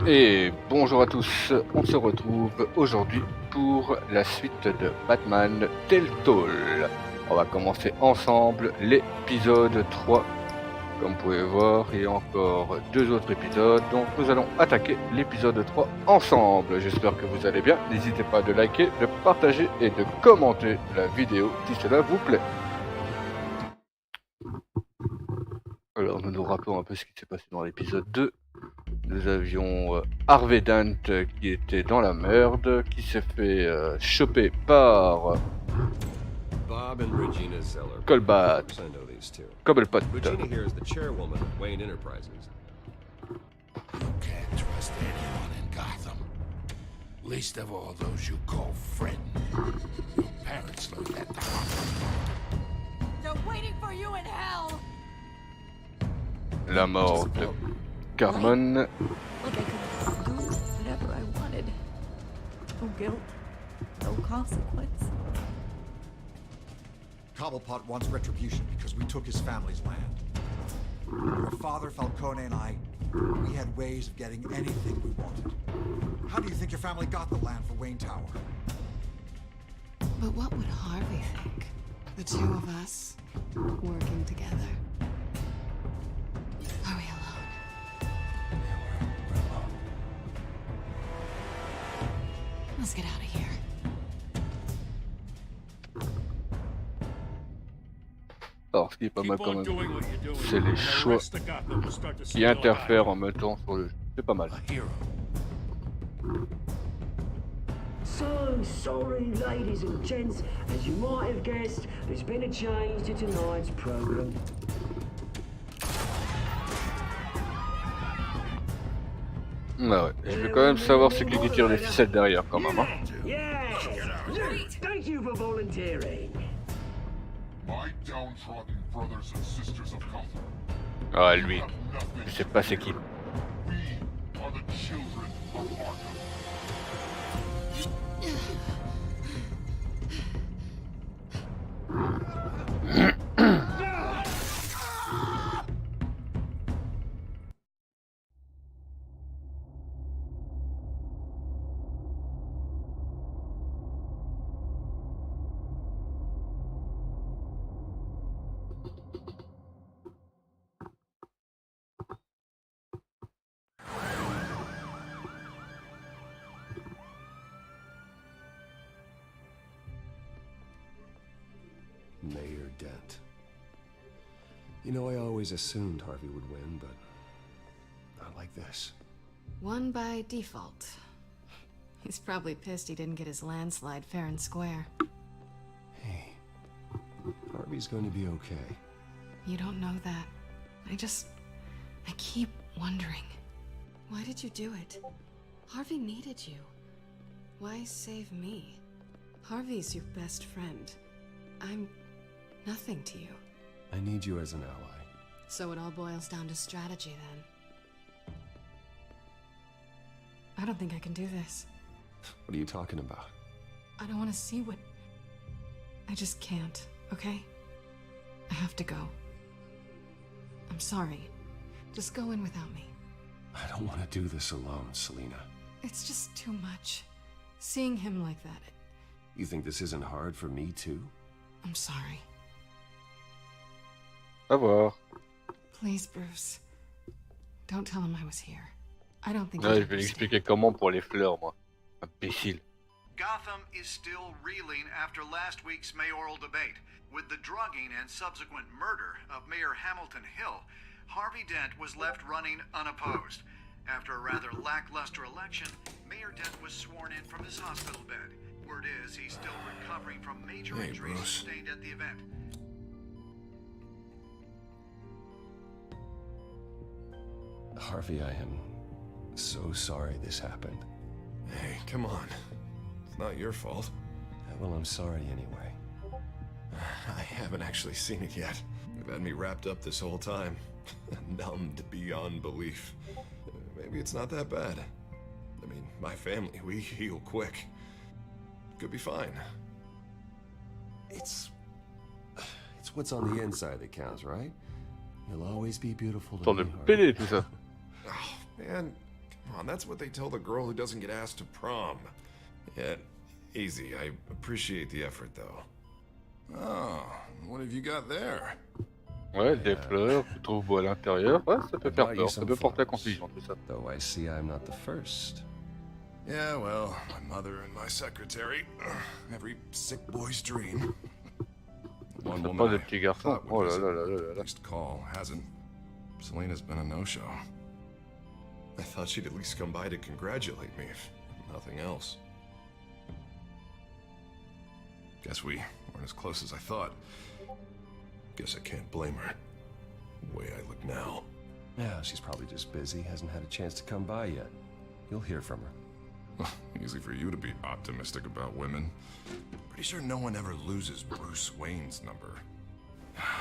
Et bonjour à tous, on se retrouve aujourd'hui pour la suite de Batman Telltale. On va commencer ensemble l'épisode 3. Comme vous pouvez voir, il y a encore 2 autres épisodes, donc nous allons attaquer l'épisode 3 ensemble. J'espère que vous allez bien, n'hésitez pas de liker, de partager et de commenter la vidéo si cela vous plaît. Alors nous nous rappelons un peu ce qui s'est passé dans l'épisode 2. Nous avions Harvey Dent qui était dans la merde, qui s'est fait choper par Bob and Regina Zeller. Colbat. I know these two. Cobblepot. Regina here is the chairwoman of Wayne Enterprises. You can't trust anyone in Gotham. Least of all those you call friend. Your parents learned that the hard way. They're waiting for you in hell! La mort de Carmen. Like I could do whatever I wanted. No guilt, no consequence. Cobblepot wants retribution because we took his family's land. Your father, Falcone, and I, we had ways of getting anything we wanted. How do you think your family got the land for Wayne Tower? But what would Harvey think? The two of us, working together. Are we alone? We're alone. Let's get out of here. Alors ce qui est pas mal quand même, c'est les choix qui interfèrent en même temps sur le jeu. C'est pas mal. A hero. So sorry, ladies and gents. As you might have guessed, there's been a change to tonight's program. Ah ouais, je veux quand même savoir c'est qui tire les ficelles derrière quand même. Hein. Yes! Thank you for volunteering. My downtrodden brothers and sisters of Gotham. Ah lui, have nothing je sais pas c'est qui. We are the children of Arkham. Mayor Dent. You know, I always assumed Harvey would win, but not like this. Won by default. He's probably pissed he didn't get his landslide fair and square. Hey, Harvey's going to be okay. You don't know that. I keep wondering. Why did you do it? Harvey needed you. Why save me? Harvey's your best friend. I'm nothing to you. I need you as an ally. So it all boils down to strategy then. I don't think I can do this. What are you talking about? I don't want to see what... I just can't, okay? I have to go. I'm sorry. Just go in without me. I don't want to do this alone, Selina. It's just too much. Seeing him like that, You think this isn't hard for me, too? I'm sorry. Au revoir. Please, Bruce. Don't tell him I was here. I don't think Ouais, he'd je vais lui understand. expliquer comment pour les fleurs, moi. Imbécile. Gotham is still reeling after last week's mayoral debate. With the drugging and subsequent murder of Mayor Hamilton Hill, Harvey Dent was left running unopposed. After a rather lackluster election, Mayor Dent was sworn in from his hospital bed. Word is he's still recovering from major injuries sustained at the event. Harvey, I am so sorry this happened. Hey, come on. It's not your fault. Well, I'm sorry anyway. I haven't actually seen it yet. You've had me wrapped up this whole time. Numbed beyond belief. Maybe it's not that bad. I mean, my family, we heal quick. Could be fine. It's what's on the inside that counts, right? You'll always be beautiful to Tant me, de Harvey. pédé tout ça. Oh, Man, come on, that's what they tell the girl who doesn't get asked to prom. Yeah, easy. I appreciate the effort, though. Oh, what have you got there? Ouais, des fleurs, tu trouves beau à l'intérieur. Ouais, ça peut I faire bought you peur, ça some peut porter à flowers. confusion tout ça. Though I see I'm not the first. Yeah, well, my mother and my secretary. Every sick boy's dream. One C'est woman pas des I petits garçons. thought Oh would là visit, là là là at là. least call, hasn't. Selena's been a no-show. I thought she'd at least come by to congratulate me, if nothing else. Guess we weren't as close as I thought. Guess I can't blame her. The way I look now. Yeah, she's probably just busy, hasn't had a chance to come by yet. You'll hear from her. Easy for you to be optimistic about women. Pretty sure no one ever loses Bruce Wayne's number.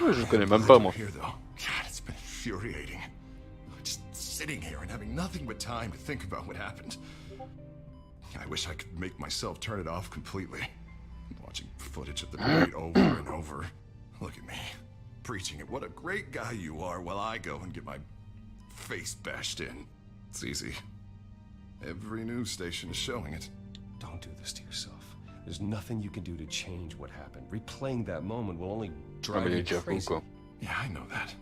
Ouais, je le connais même Glad pas you're moi. here, though. God, it's been infuriating. Just sitting here and having nothing but time to think about what happened. I wish I could make myself turn it off completely. Watching footage of the debate over and over. Look at me, preaching it. What a great guy you are, while I go and get my face bashed in. It's easy. Every news station is showing it. Don't do this to yourself. There's nothing you can do to change what happened. Replaying that moment will only Ah, mais drive il est you déjà fou crazy. quoi. Yeah, I know that.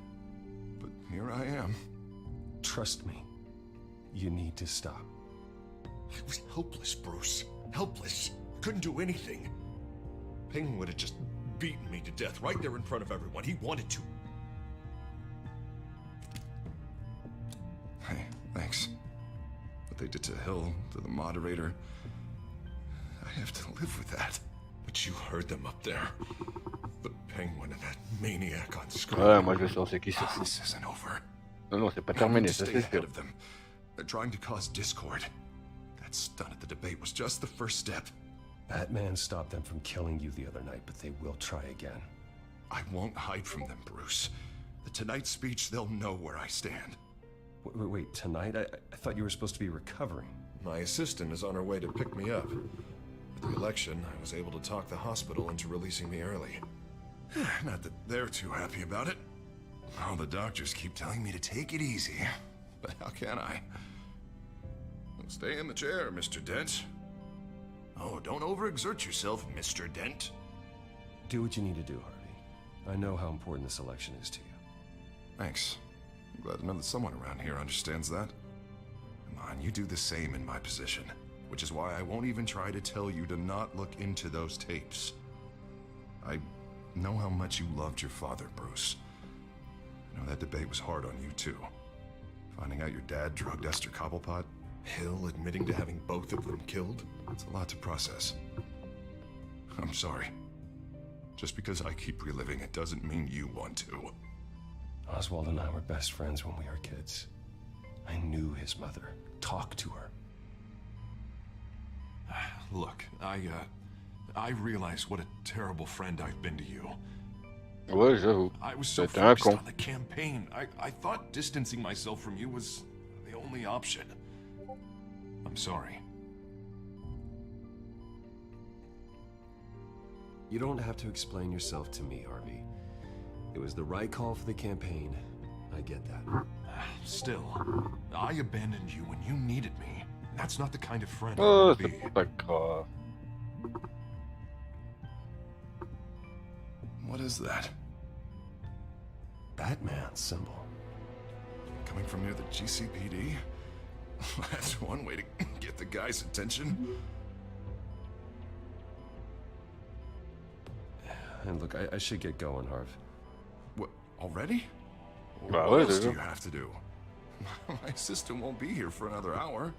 But here I am. Trust me. You need to stop. I was helpless, Bruce. Helpless. Couldn't do anything. Penguin would have just beaten me to death right there in front of everyone. He wanted to. Hey, thanks. What they did to Hill, to the moderator. I have to live with that. But you heard them up there. The Penguin and that maniac on screen. Ouais, moi je veux savoir c'est qui c'est. This isn't over. Non, non, c'est pas I need terminé, to ça stay c'est ahead sûr. of them. They're trying to cause discord. That stunt at the debate was just the first step. Batman stopped them from killing you the other night, but they will try again. I won't hide from them, Bruce. The Tonight speech, they'll know where I stand. Wait, tonight? I thought you were supposed to be recovering. My assistant is on her way to pick me up. With the election, I was able to talk the hospital into releasing me early. Not that they're too happy about it. All the doctors keep telling me to take it easy. But how can I? Stay in the chair, Mr. Dent. Oh, don't overexert yourself, Mr. Dent. Do what you need to do, Harvey. I know how important this election is to you. Thanks. I'm glad to know that someone around here understands that. Come on, you do the same in my position. Which is why I won't even try to tell you to not look into those tapes. I know how much you loved your father, Bruce. I know that debate was hard on you, too. Finding out your dad drugged Esther Cobblepot, Hill admitting to having both of them killed, it's a lot to process. I'm sorry. Just because I keep reliving it doesn't mean you want to. Oswald and I were best friends when we were kids. I knew his mother. Talked to her. Look, I realize what a terrible friend I've been to you. Ouais, j'avoue. I was so C'était un focused con. on the campaign. I thought distancing myself from you was the only option. I'm sorry. You don't have to explain yourself to me, Harvey. It was the right call for the campaign. I get that. Still, I abandoned you when you needed me. That's not the kind of friend I Oh, want to be. c'est pas grave. What is that? Batman symbol. Coming from near the GCPD? That's one way to get the guy's attention. And look, I should get going, Harv. What, already? Bah What ouais, else do déjà. you have to do? My assistant won't be here for another hour.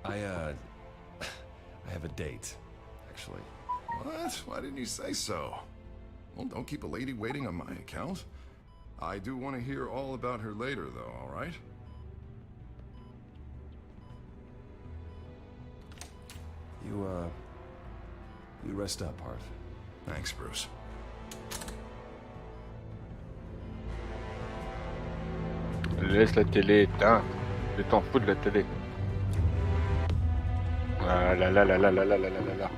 I have a date, actually. What? Why didn't you say so? Well, don't keep a lady waiting on my account. I do want to hear all about her later, though, all right? You rest up, Harv. Thanks, Bruce. Laisse la télé éteinte. Je t'en fous de la télé. Ah là là là là là là là là là là.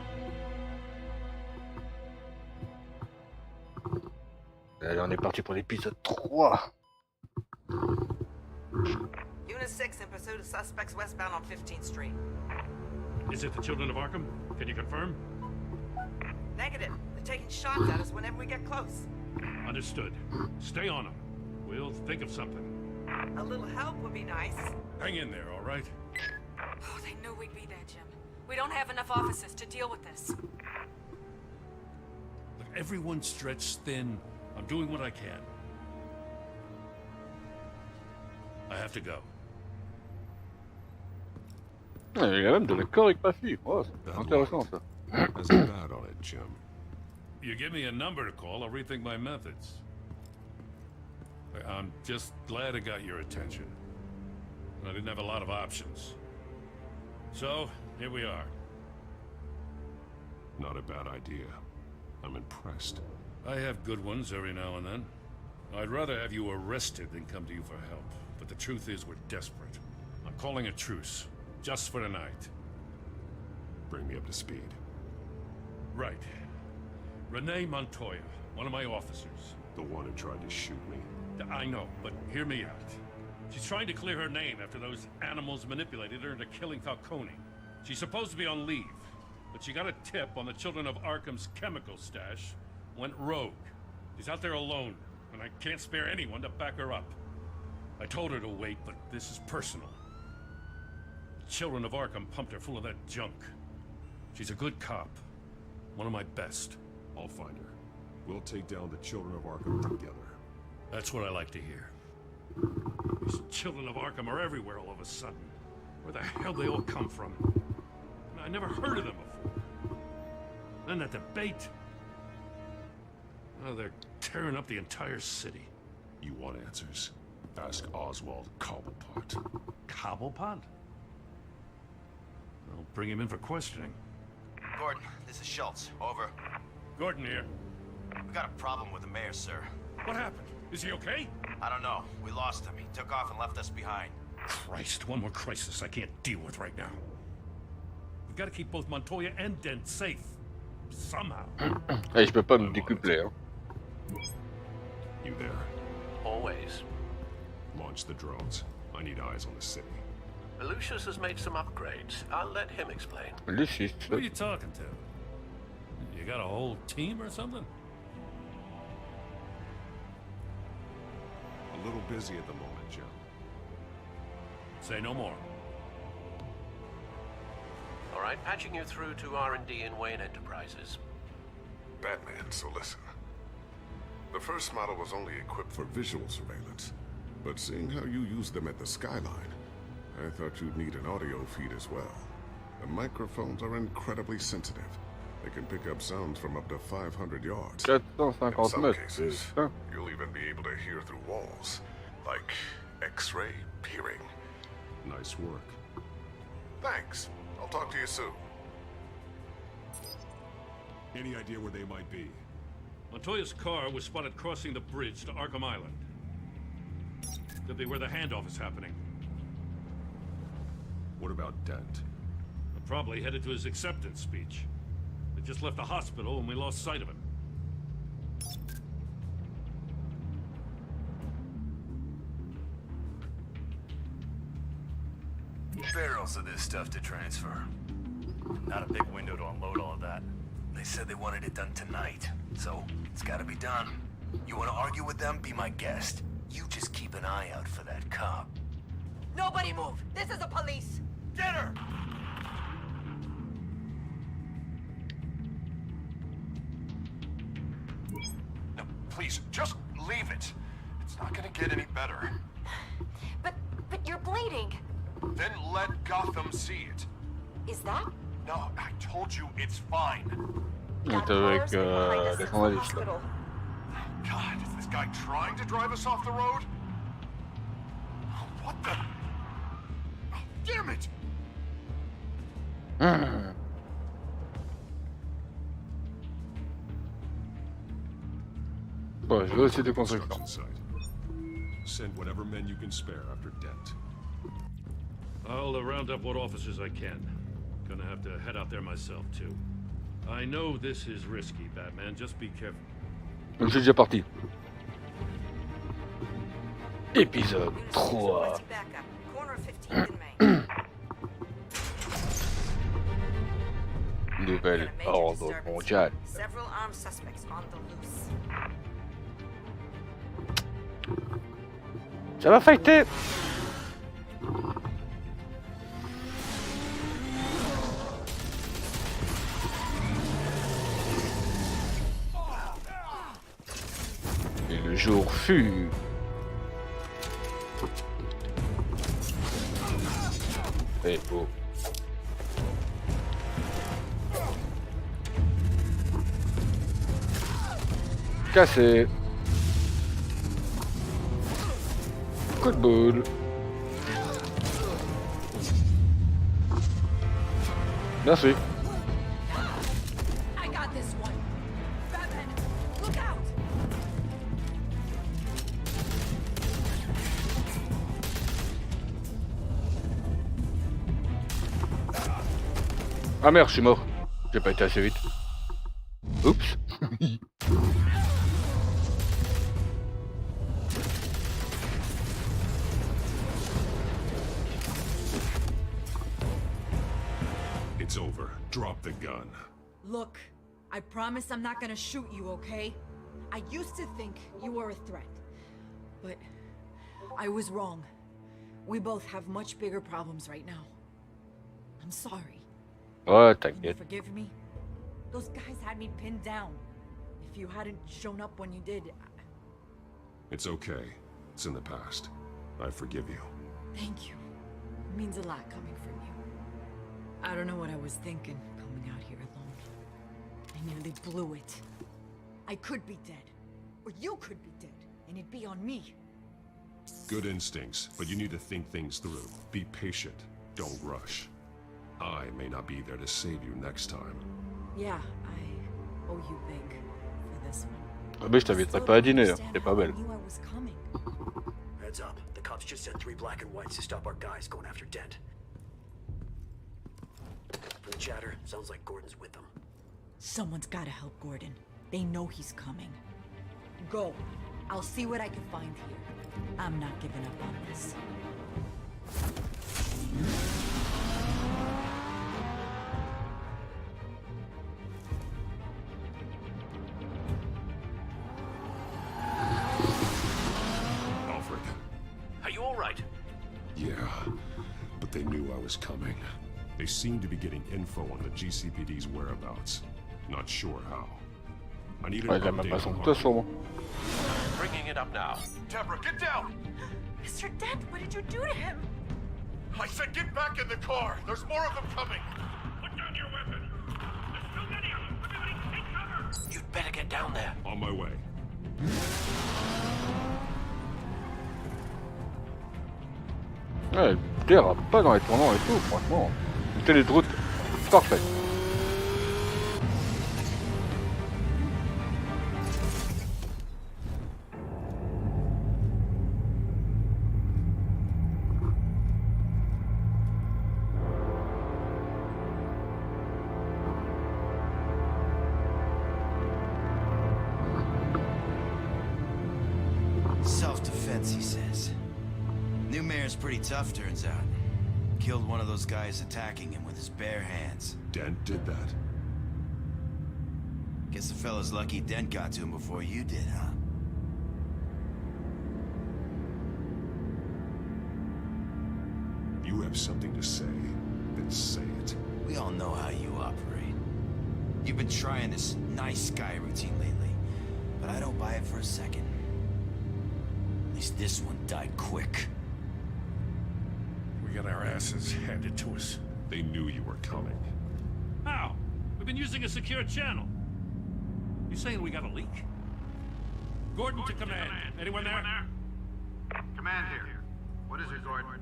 Allez, on est parti pour l'épisode 3. You Unit 6 in pursuit of suspects westbound on 15th Street. Is it the Children of Arkham? Can you confirm? Negative. They're taking shots at us whenever we get close. Understood. Stay on them. We'll think of something. A little help would be nice. Hang in there, all right? Oh, they knew we'd be there, Jim. We don't have enough officers to deal with this. Look, everyone's stretched thin. I'm doing what I can. I have to go. Il y a même de la chorégraphie. Oh, c'est intéressant ça. There's a bad on it, Jim. You give me a number to call, I'll rethink my methods. I'm just glad I got your attention. I didn't have a lot of options. So, here we are. Not a bad idea. I'm impressed. I have good ones every now and then. I'd rather have you arrested than come to you for help. But the truth is, we're desperate. I'm calling a truce. Just for tonight. Bring me up to speed. Right. Renee Montoya, one of my officers. The one who tried to shoot me. I know, but hear me out. She's trying to clear her name after those animals manipulated her into killing Falcone. She's supposed to be on leave, but she got a tip on the Children of Arkham's chemical stash, went rogue. She's out there alone, and I can't spare anyone to back her up. I told her to wait, but this is personal. The Children of Arkham pumped her full of that junk. She's a good cop. One of my best. I'll find her. We'll take down the Children of Arkham together. That's what I like to hear. These Children of Arkham are everywhere all of a sudden. Where the hell they all come from? I never heard of them before. Then that debate. Oh, they're tearing up the entire city. You want answers? Ask Oswald Cobblepot. Cobblepot? I'll bring him in for questioning. Gordon, this is Schultz. Over. Gordon here. We got a problem with the mayor, sir. What happened? Is he okay? I don't know. We lost him. He took off and left us behind. Christ, one more crisis I can't deal with right now. We've got to keep both Montoya and Dent safe. Somehow. Hey, je peux pas me découpler, hein. You there? Always. Launch the drones. I need eyes on the city. Lucius has made some upgrades. I'll let him explain. Lucius. Who are you talking to? You got a whole team or something? A little busy at the moment, Jim. Say no more. All right, patching you through to R&D in Wayne Enterprises. Batman, so listen. The first model was only equipped for visual surveillance, but seeing how you use them at the skyline, I thought you'd need an audio feed as well. The microphones are incredibly sensitive. They can pick up sounds from up to 500 yards. In some cases, you'll even be able to hear through walls, like X-ray peering. Nice work. Thanks. I'll talk to you soon. Any idea where they might be? Montoya's car was spotted crossing the bridge to Arkham Island. Could be where the handoff is happening. What about Dent? Probably headed to his acceptance speech. They just left the hospital and we lost sight of him. Barrels of this stuff to transfer. Not a big window to unload all of that. They said they wanted it done tonight, so it's gotta be done. You wanna argue with them? Be my guest. You just keep an eye out for that cop. Nobody move! This is the police! Get her! No, please, just leave it. It's not gonna get any better. But you're bleeding. Then let Gotham see it. Is that? No, I told you it's fine. avec les journalistes là. God, is this guy trying to drive us off the road? What the? Oh, damn it! Bon, je vais aussi des constructeurs. Send whatever men you can spare after Dent. I'll round up what officers I can. Gonna have to head out there myself, too. I know this is risky, Batman. Just be careful. Je suis déjà Épisode 3. November 15th in May. Nouvelle ordre mondial. Several armed suspects on the loose. Ça va fighter. Et le jour fut. Et oh. Cassé. Coup de boule. Merci. I got this one. Batman, look out! Ah merde, je suis mort. J'ai pas été assez vite. Oups. It's over. Drop the gun. Look, I promise I'm not gonna shoot you, okay? I used to think you were a threat, but I was wrong. We both have much bigger problems right now. I'm sorry. Ouais, Can you t'inquiète. forgive me? Those guys had me pinned down. If you hadn't shown up when you did, It's okay. It's in the past. I forgive you. thank you. It means a lot coming from you. I don't know what I was thinking coming out here alone. I nearly blew it. I could be dead, or you could be dead, and it'd be on me. Good instincts, but you need to think things through. Be patient. Don't rush. I may not be there to save you next time. Yeah, I owe you big for this one. Ah mais je t'inviterai pas à dîner, hein. C'est pas belle. I knew I was coming. Heads up. The cops just sent 3 black and whites to stop our guys going after Dent. From the chatter, sounds like Gordon's with them. Someone's gotta help Gordon. They know he's coming. Go. I'll see what I can find here. I'm not giving up on this. Alfred. Are you all right? Yeah, but they knew I was coming. They seem to be getting info on the GCPD's whereabouts. Not sure how. I need an Ouais, il a même update pas son on couteau sûrement. Bringing it up now. Deborah, get down! Mr. Dent, what did you do to him? I said get back in the car! There's more of them coming! Put down your weapon. There's so many of them. Everybody take cover. You'd better get down there. On my way. Ouais, le dérape pas dans les tournants et tout, franchement. Une télé de route, parfait. Self-defense, he says. New mayor's pretty tough, turns out. Killed one of those guys attacking him with his bare hands. Dent did that. Guess the fella's lucky Dent got to him before you did, huh? You have something to say, then say it. We all know how you operate. You've been trying this nice guy routine lately, but I don't buy it for a second. At least this one died quick. We got our asses handed to us. They knew you were coming. How? We've been using a secure channel. You saying we got a leak? Gordon to command. Anyone there? Command here. What is it, Gordon?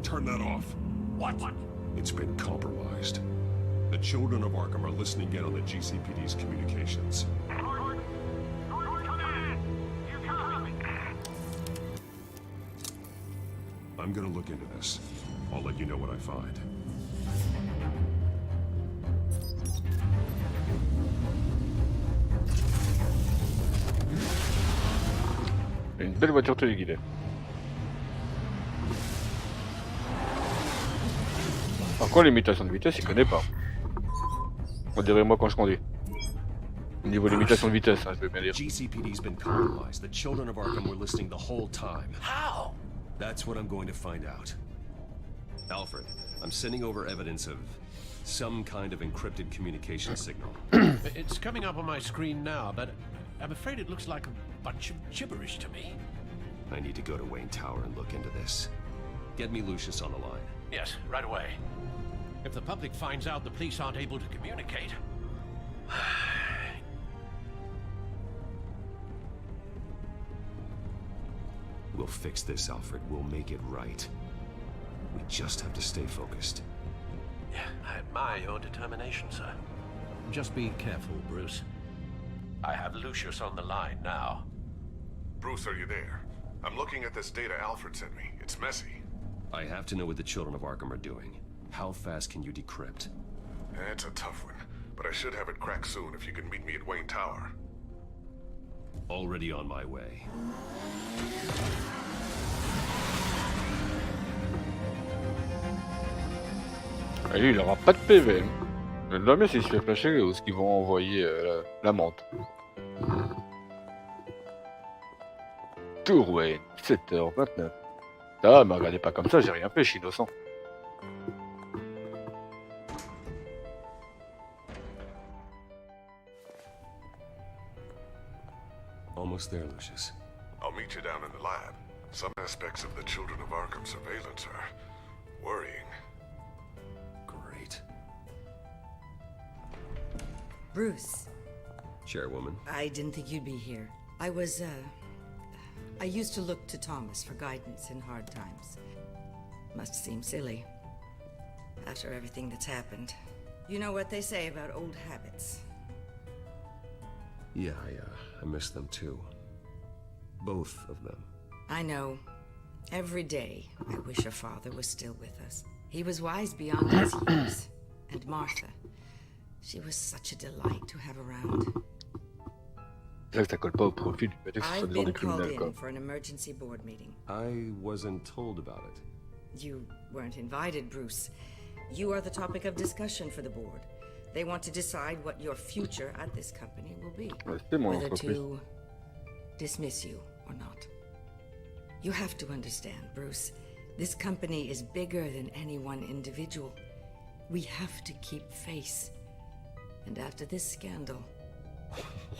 Turn that off. What? It's been compromised. The children of Arkham are listening in on the GCPD's communications. I'm gonna look into this. I'll let you know what I find. Une belle voiture téléguidée. Par contre, l'imitation de vitesse, il connaît pas. On dirait moi quand je conduis. Au niveau limitation de vitesse, hein, je veux bien dire. GCPD's been compromised. The children of Arkham were listening the whole time. How? That's what I'm going to find out. Alfred, I'm sending over evidence of some kind of encrypted communication signal. It's coming up on my screen now, but I'm afraid it looks like a bunch of gibberish to me. I need to go to Wayne Tower and look into this. Get me Lucius on the line. Yes, right away. If the public finds out the police aren't able to communicate... We'll fix this, Alfred. We'll make it right. We just have to stay focused. Yeah, I admire your determination, sir. Just be careful, Bruce. I have Lucius on the line now. Bruce, are you there? I'm looking at this data Alfred sent me. It's messy. I have to know what the children of Arkham are doing. How fast can you decrypt? That's a tough one, but I should have it cracked soon if you can meet me at Wayne Tower. Already on my way. Et lui, il aura pas de PV. Je me demande bien s'il se fait flasher ou ce qu'ils vont envoyer la menthe. Tour Wayne, 7h29. Ah, me regardez pas comme ça, j'ai rien fait, je suis innocent. Almost there, Lucius. I'll meet you down in the lab. Some aspects of the Children of Arkham surveillance are worrying. Great. Bruce. Chairwoman. I didn't think you'd be here. I used to look to Thomas for guidance in hard times. Must seem silly. After everything that's happened. You know what they say about old habits. Yeah, I miss them too. Both of them. I know. Every day, I wish your father was still with us. He was wise beyond his years. And Martha, she was such a delight to have around. C'est ça colle pas au profil du fait que ce soit I've des gens been des called criminels, quoi. in for an emergency board meeting. I wasn't told about it. You weren't invited, Bruce. You are the topic of discussion for the board. They want to decide what your future at this company will be. C'est mon Whether entreprise. to dismiss you or not. You have to understand, Bruce. This company is bigger than any one individual. We have to keep face. And after this scandal...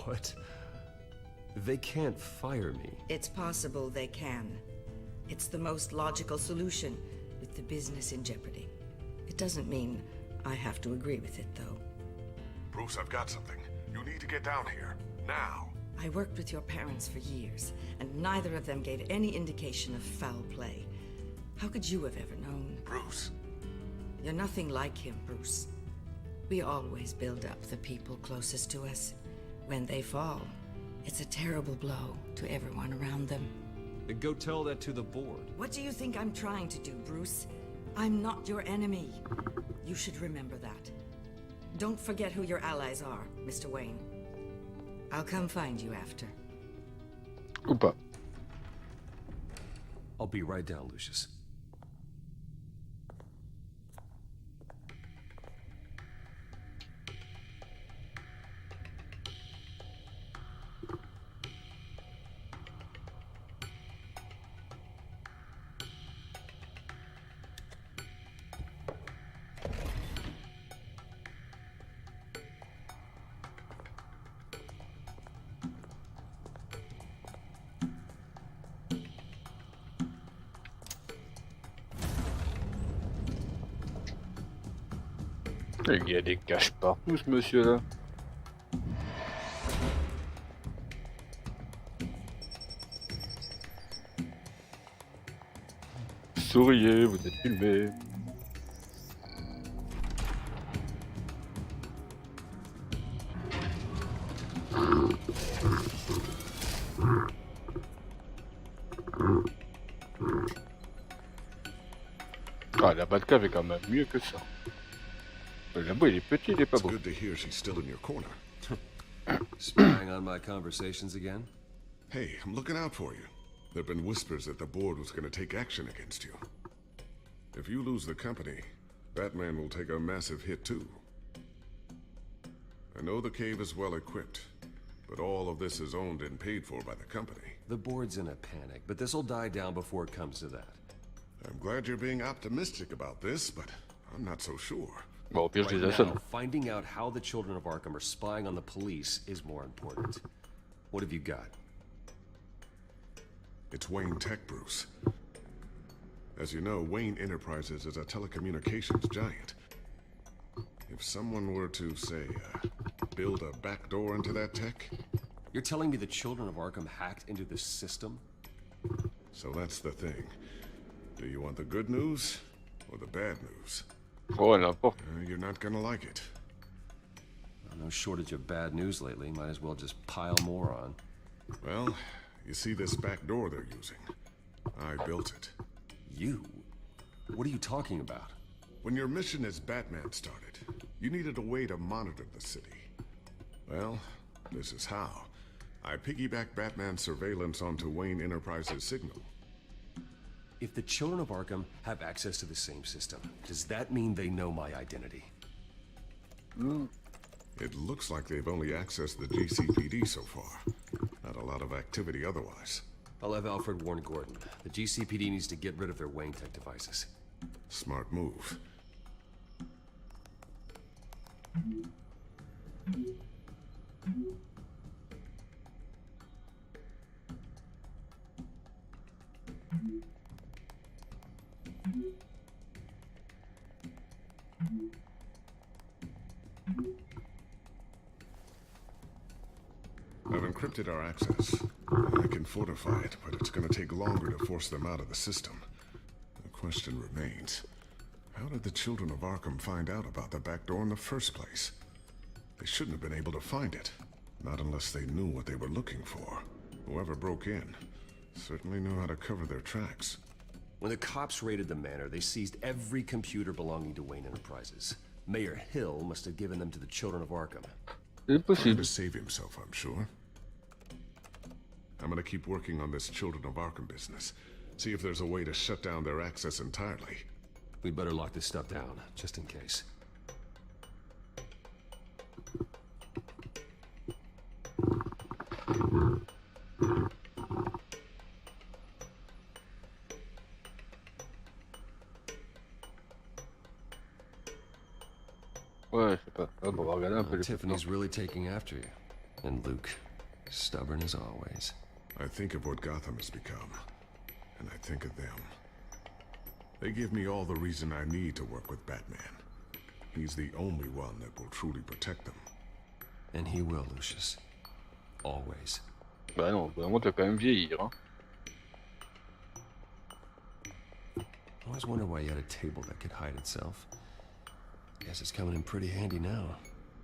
What? They can't fire me. It's possible they can. It's the most logical solution with the business in jeopardy. It doesn't mean I have to agree with it, though. Bruce, I've got something. You need to get down here. Now. I worked with your parents for years, and neither of them gave any indication of foul play. How could you have ever known? Bruce. You're nothing like him, Bruce. We always build up the people closest to us. When they fall, it's a terrible blow to everyone around them. Then go tell that to the board. What do you think I'm trying to do, Bruce? I'm not your enemy. You should remember that. Don't forget who your allies are, Mr. Wayne. I'll come find you after. Ou pas. I'll be right down, Lucius. Il y a des caches partout, ce monsieur-là. Souriez, vous êtes filmé. Ah, la Batcave est quand même mieux que ça. Là-bas, il est petit, il est pas It's beau. good to hear she's still in your corner. Spying on my conversations again? Hey, I'm looking out for you. There have been whispers that the board was going to take action against you. If you lose the company, Batman will take a massive hit too. I know the cave is well equipped, but all of this is owned and paid for by the company. The board's in a panic, but this'll die down before it comes to that. I'm glad you're being optimistic about this, but I'm not so sure. Bon, au pire, je Right disais ça, now, non. finding out how the children of Arkham are spying on the police is more important. What have you got? It's Wayne Tech, Bruce. As you know, Wayne Enterprises is a telecommunications giant. If someone were to, say, build a backdoor into that tech... You're telling me the children of Arkham hacked into this system? So that's the thing. Do you want the good news or the bad news? Oh, n'importe. You're not gonna like it. No shortage of bad news lately. Might as well just pile more on. Well, you see this back door they're using? I built it. You? What are you talking about? When your mission as Batman started, you needed a way to monitor the city. Well, this is how. I piggybacked Batman's surveillance onto Wayne Enterprises' signal. If the children of Arkham have access to the same system, does that mean they know my identity? It looks like they've only accessed the GCPD so far. Not a lot of activity otherwise. I'll have Alfred warn Gordon. The GCPD needs to get rid of their Wayne Tech devices. Smart move. I've encrypted our access. I can fortify it, but it's gonna take longer to force them out of the system. The question remains, how did the children of Arkham find out about the back door in the first place? They shouldn't have been able to find it. Not unless they knew what they were looking for. Whoever broke in certainly knew how to cover their tracks. When the cops raided the manor, they seized every computer belonging to Wayne Enterprises. Mayor Hill must have given them to the children of Arkham. Trying to save himself, I'm sure. I'm gonna keep working on this Children of Arkham business. See if there's a way to shut down their access entirely. We'd better lock this stuff down, just in case. Ouais, je sais pas. Ah, bon, on va regarder un peu les Tiffany's really taking after you. And Luke, stubborn as always. I think of what Gotham has become, and I think of them. They give me all the reason I need to work with Batman. He's the only one that will truly protect them. And he will, Lucius. Always. Bah non, vraiment, tu vas quand même vieillir, hein. I always wondered why you had a table that could hide itself. Guess it's coming in pretty handy now.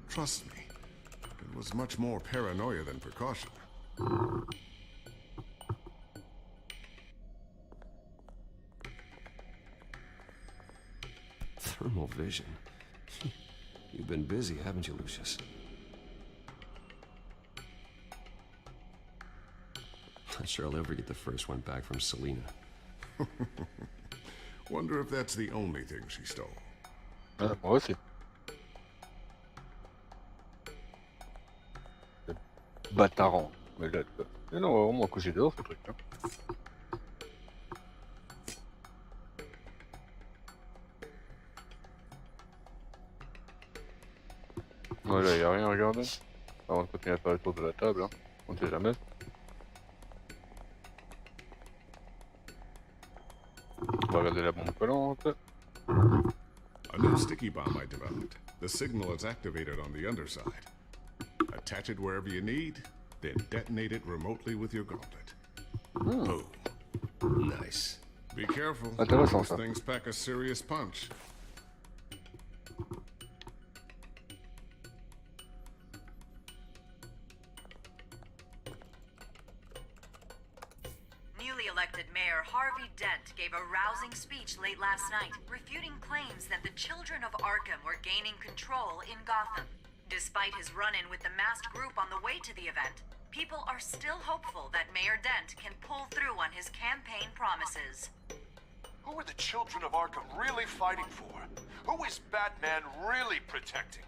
Trust me, it was much more paranoia than precaution. Thermal vision. You've been busy, haven't you, Lucius? Not sure I'll ever get the first one back from Selina. Wonder if that's the only thing she stole. Ah, moi aussi. Le bâtaran. Mais là, non, on va vraiment coucher dehors, ce truc, hein. Voilà, y a rien à regarder. Avant de continuer à faire le tour de la table, hein. On ne sait jamais. On va regarder la bombe collante. A new sticky bomb I developed. The signal is activated on the underside. Attach it wherever you need, then detonate it remotely with your gauntlet. Boom. Nice. Be careful. Intéressant, Those ça. things pack a serious punch. Newly elected Mayor Harvey Dent gave a rousing speech late last night, refuting claims that the children of Arkham were gaining control in Gotham. Despite his run-in with the masked group on the way to the event, people are still hopeful that Mayor Dent can pull through on his campaign promises. Who are the children of Arkham really fighting for? Who is Batman really protecting?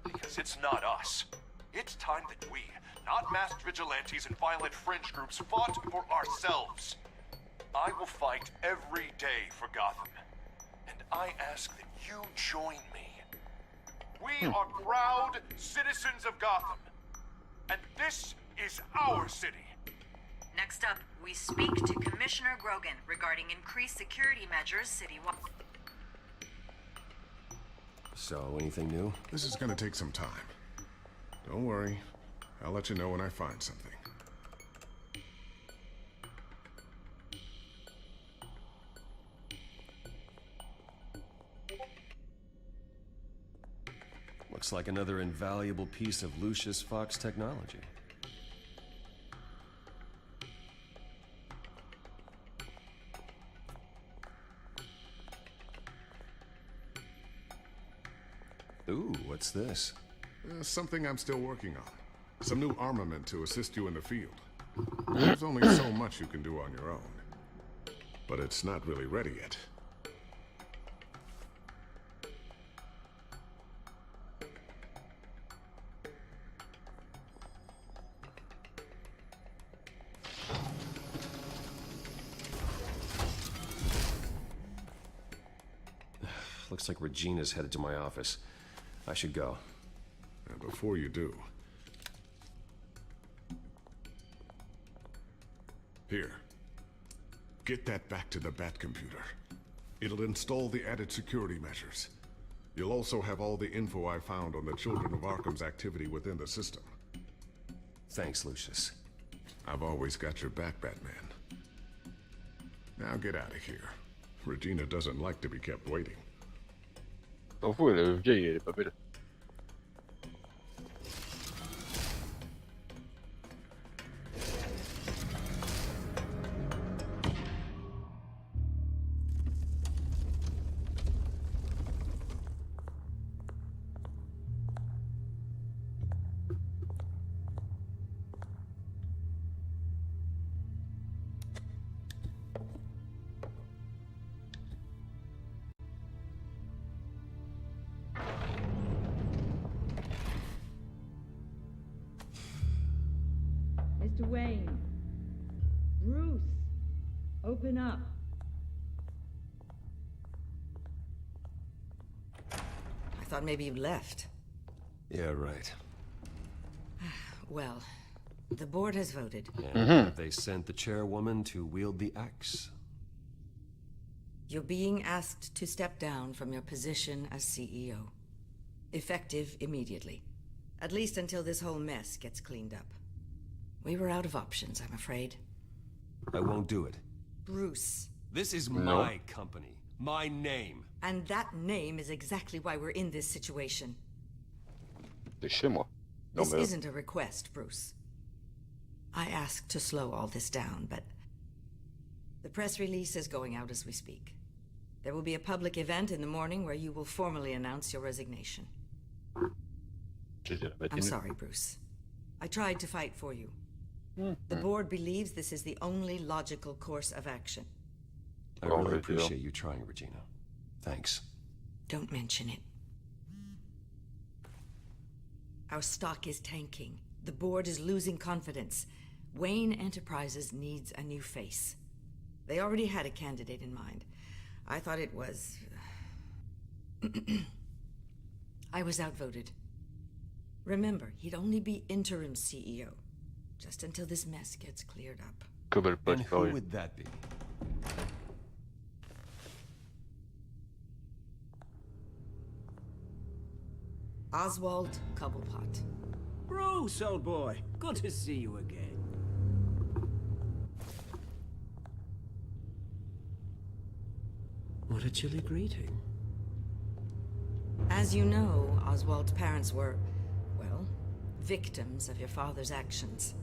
Because it's not us. It's time that we, not masked vigilantes and violent fringe groups, fought for ourselves. I will fight every day for Gotham. And I ask that you join me. We are proud citizens of Gotham. And this is our city. Next up, we speak to Commissioner Grogan regarding increased security measures citywide. So, anything new? This is gonna take some time. Don't worry. I'll let you know when I find something. Looks like another invaluable piece of Lucius Fox technology. Ooh, what's this? Something I'm still working on. Some new armament to assist you in the field. There's only so much you can do on your own. But it's not really ready yet. Looks like Regina's headed to my office. I should go. And before you do... Here. Get that back to the Bat computer. It'll install the added security measures. You'll also have all the info I found on the Children of Arkham's activity within the system. Thanks, Lucius. I've always got your back, Batman. Now get out of here. Regina doesn't like to be kept waiting. T'en fous, elle est vieille, elle est pas belle. Mr. Wayne. Bruce. Open up. I thought maybe you left. Yeah, right. Well, the board has voted. And they sent the chairwoman to wield the axe. You're being asked to step down from your position as CEO. Effective immediately. At least until this whole mess gets cleaned up. We were out of options, I'm afraid. I won't do it. Bruce. This is my company. My name. And that name is exactly why we're in this situation. C'est chez moi. Non, This mais... isn't a request, Bruce. I asked to slow all this down, but... The press release is going out as we speak. There will be a public event in the morning where you will formally announce your resignation. I'm sorry, Bruce. I tried to fight for you. The board believes this is the only logical course of action. I really appreciate you trying, Regina. Thanks. Don't mention it. Our stock is tanking. The board is losing confidence. Wayne Enterprises needs a new face. They already had a candidate in mind. I thought it was... I was outvoted. Remember, he'd only be interim CEO. Just until this mess gets cleared up. And who would that be? Oswald Cobblepot. Bruce, old boy. Good to see you again. What a chilly greeting. As you know, Oswald's parents were, well, victims of your father's actions.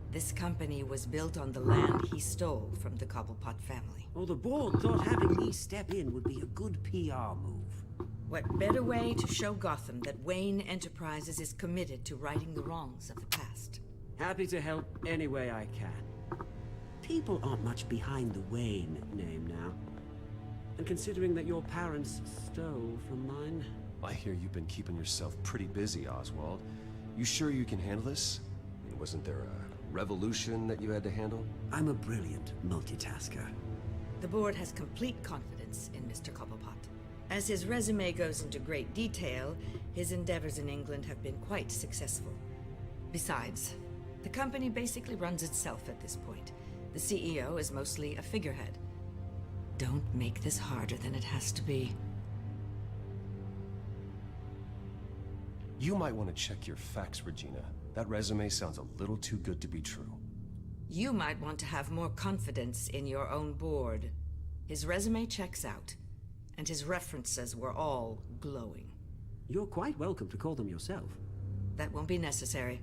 This company was built on the land he stole from the Cobblepot family. Oh, the board thought having me step in would be a good PR move. What better way to show Gotham that Wayne Enterprises is committed to righting the wrongs of the past? Happy to help any way I can. People aren't much behind the Wayne name now. And considering that your parents stole from mine... I hear you've been keeping yourself pretty busy, Oswald. You sure you can handle this? I mean, wasn't there a revolution that you had to handle? I'm a brilliant multitasker. The board has complete confidence in Mr. Cobblepot. As his resume goes into great detail, his endeavors in England have been quite successful. Besides, the company basically runs itself at this point. The CEO is mostly a figurehead. Don't make this harder than it has to be. You might want to check your facts, Regina. That resume sounds a little too good to be true. You might want to have more confidence in your own board. His resume checks out, and his references were all glowing. You're quite welcome to call them yourself. That won't be necessary.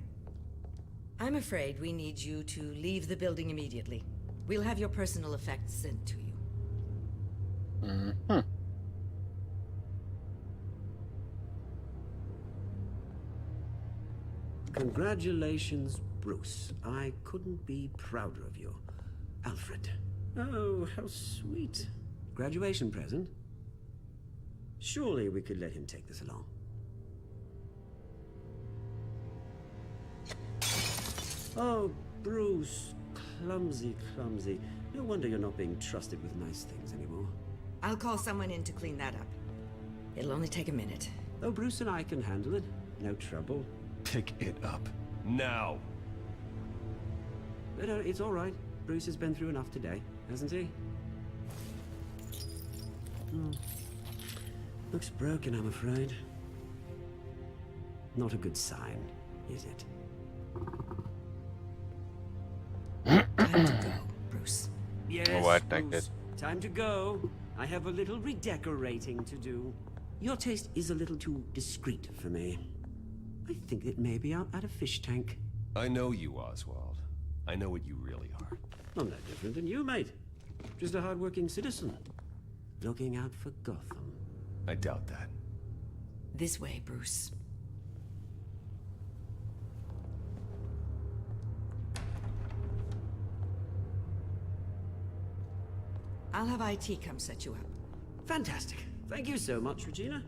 I'm afraid we need you to leave the building immediately. We'll have your personal effects sent to you. Mm-hmm. Congratulations, Bruce. I couldn't be prouder of you. Alfred. Oh, how sweet. Graduation present? Surely we could let him take this along. Oh, Bruce. Clumsy, clumsy. No wonder you're not being trusted with nice things anymore. I'll call someone in to clean that up. It'll only take a minute. Oh, Bruce and I can handle it. No trouble. Pick it up. Now! But it's all right. Bruce has been through enough today, hasn't he? Looks broken, I'm afraid. Not a good sign, is it? Time to go, Bruce. Yes, Bruce. Time to go. I have a little redecorating to do. Your taste is a little too discreet for me. I think it may be out at a fish tank. I know you, Oswald. I know what you really are. I'm no different than you, mate. Just a hard-working citizen. Looking out for Gotham. I doubt that. This way, Bruce. I'll have IT come set you up. Fantastic. Thank you so much, Regina.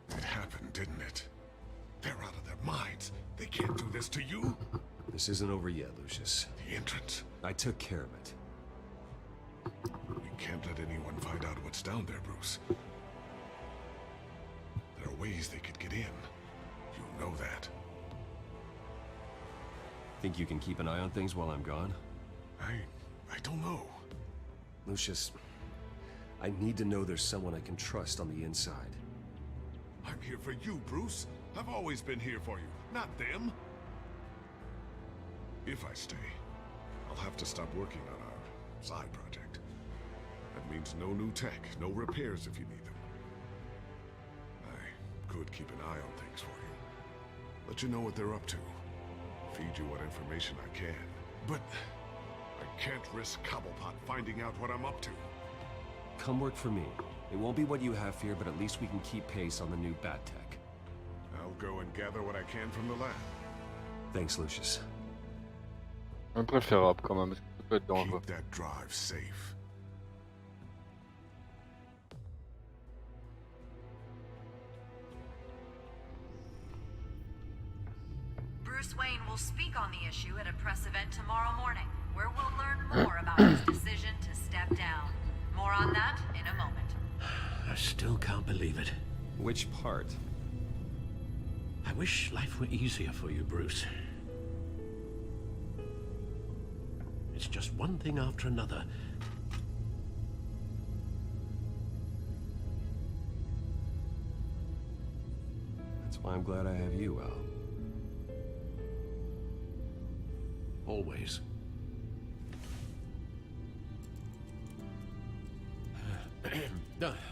It happened, didn't it? They're out of their minds. They can't do this to you. This isn't over yet, Lucius. The entrance. I took care of it. We can't let anyone find out what's down there, Bruce. There are ways they could get in. You know that. Think you can keep an eye on things while I'm gone? I don't know. Lucius, I need to know there's someone I can trust on the inside. I'm here for you, Bruce. I've always been here for you, not them. If I stay, I'll have to stop working on our side project. That means no new tech, no repairs if you need them. I could keep an eye on things for you. Let you know what they're up to. Feed you what information I can. But I can't risk Cobblepot finding out what I'm up to. Come work for me. It won't be what you have here, but at least we can keep pace on the new bat tech. I'll go and gather what I can from the lab. Thanks, Lucius. Préférable quand même, parce que ça peut être dangereux. Keep that drive safe. Bruce Wayne will speak on the issue at a press event tomorrow morning, where we'll learn more about his decision to step down. More on that in a moment. I still can't believe it. Which part? I wish life were easier for you, Bruce. It's just one thing after another. That's why I'm glad I have you, Al. Always.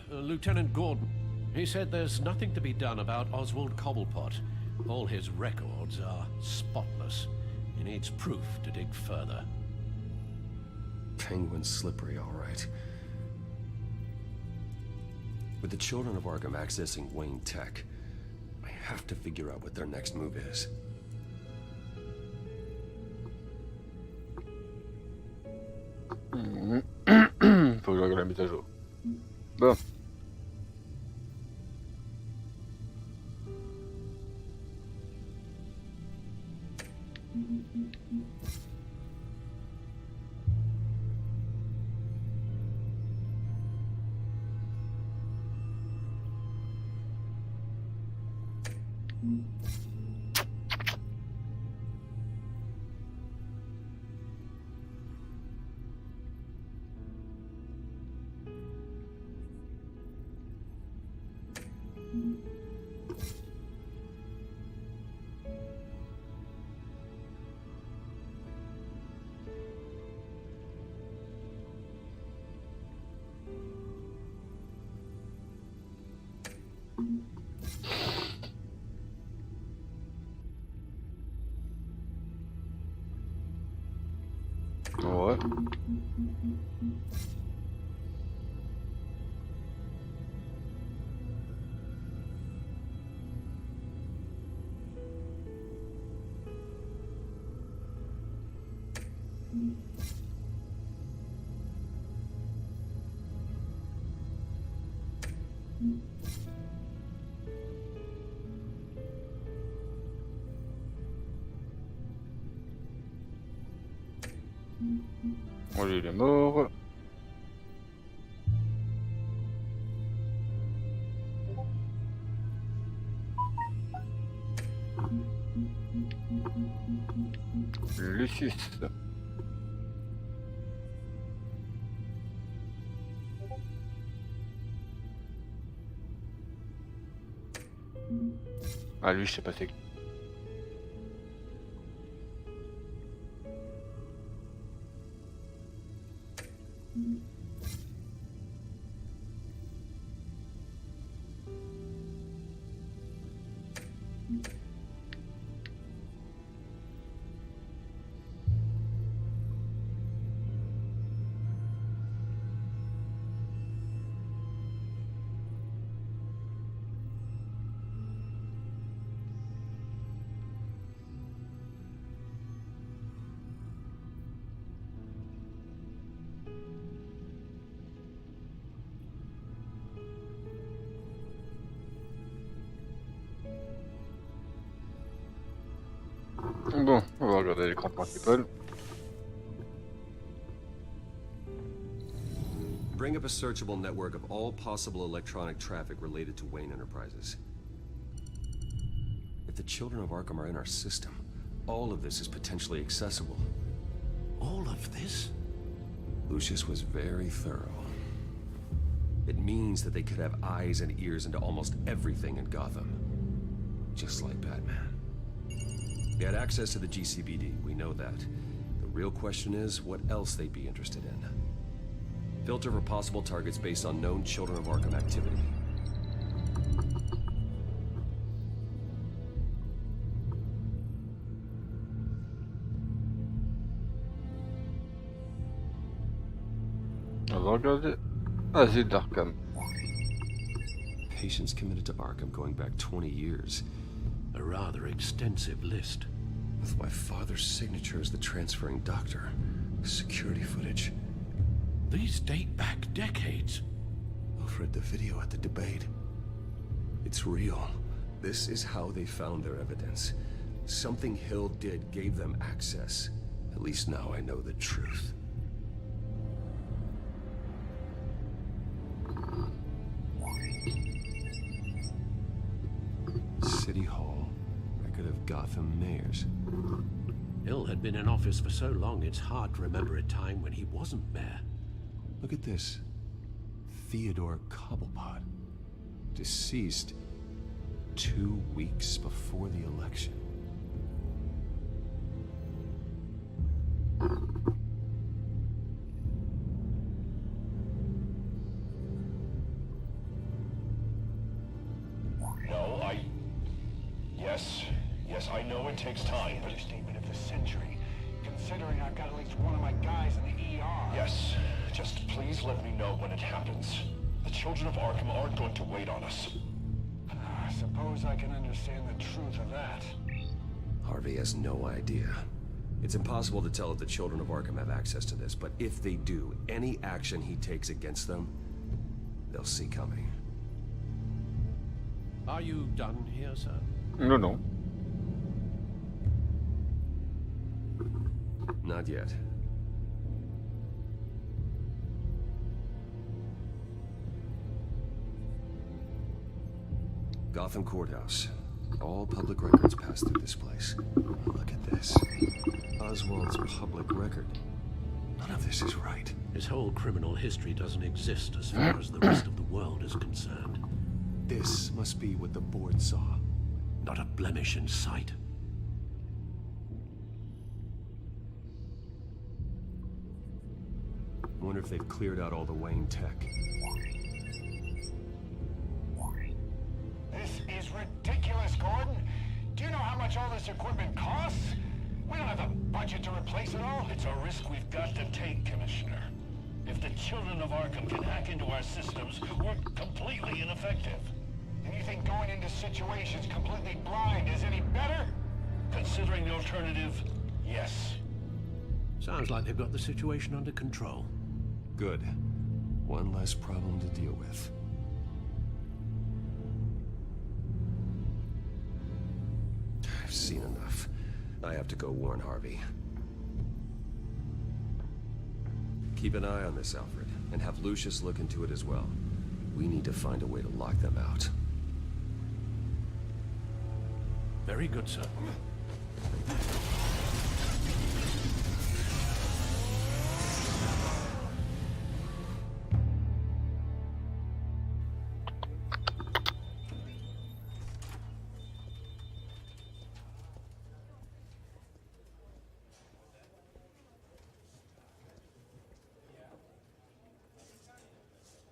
Lieutenant Gordon, he said there's nothing to be done about Oswald Cobblepot. All his records are spotless. He needs proof to dig further. Penguin's slippery, all right. With the children of Arkham accessing Wayne Tech, I have to figure out what their next move is. la mise à jour. Bon. Ouais. Oh, lui, il est mort. Lucius. Ah, lui, je sais pas c'est qui. Bon, on va regarder l'écran principal. Bring up a searchable network of all possible electronic traffic related to Wayne Enterprises. If the children of Arkham are in our system, all of this is potentially accessible. All of this? Lucius was very thorough. It means that they could have eyes and ears into almost everything in Gotham. Just like Batman. They had access to the GCPD, we know that. The real question is, what else they'd be interested in. Filter for possible targets based on known Children of Arkham activity. On va regarder Asile d'Arkham. Patients committed to Arkham going back 20 years. A rather extensive list. With my father's signature as the transferring doctor. Security footage. These date back decades. Alfred, the video at the debate. It's real. This is how they found their evidence. Something Hill did gave them access. At least now I know the truth. City Hall. Record of Gotham mayors. Hill had been in office for so long, it's hard to remember a time when he wasn't mayor. Look at this. Theodore Cobblepot. Deceased 2 weeks before the election. No, Yes, I know it takes time, but... Understatement of the century, considering I've got at least one of my guys in the ER. Yes, just please let me know when it happens. The children of Arkham aren't going to wait on us. I suppose I can understand the truth of that. Harvey has no idea. It's impossible to tell if the children of Arkham have access to this, but if they do, any action he takes against them, they'll see coming. Are you done here, sir? No, no. Not yet. Gotham Courthouse. All public records pass through this place. Look at this. Oswald's public record. None of this is right. His whole criminal history doesn't exist as far as the rest of the world is concerned. This must be what the board saw. Not a blemish in sight. I wonder if they've cleared out all the Wayne tech. This is ridiculous, Gordon. Do you know how much all this equipment costs? We don't have the budget to replace it all. It's a risk we've got to take, Commissioner. If the children of Arkham can hack into our systems, we're completely ineffective. And you think going into situations completely blind is any better? Considering the alternative, yes. Sounds like they've got the situation under control. Good. One less problem to deal with. I've seen enough. I have to go warn Harvey. Keep an eye on this, Alfred, and have Lucius look into it as well. We need to find a way to lock them out. Very good, sir.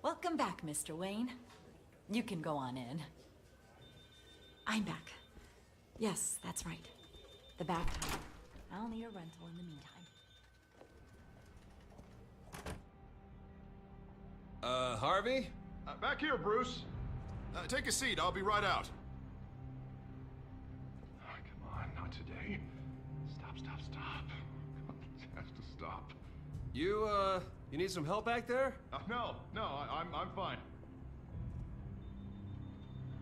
Welcome back, Mr. Wayne. You can go on in. I'm back. Yes, that's right. The back time. I'll need a rental in the meantime. Harvey? Back here, Bruce. Take a seat, I'll be right out. Oh, come on, not today. Stop. It has to stop. You need some help back there? No, I'm fine.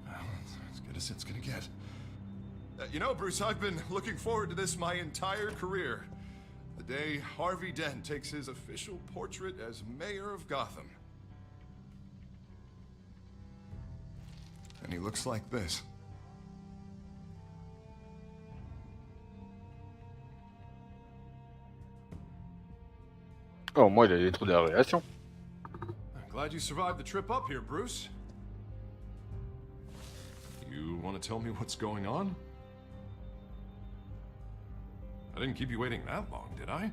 Well, it's as good as it's gonna get. You know, Bruce, I've been looking forward to this my entire career. The day Harvey Dent takes his official portrait as mayor of Gotham. And he looks like this. Oh, moi, il a des trous de la réaction. I'm glad you survived the trip up here, Bruce. You want to tell me what's going on? I didn't keep you waiting that long, did I?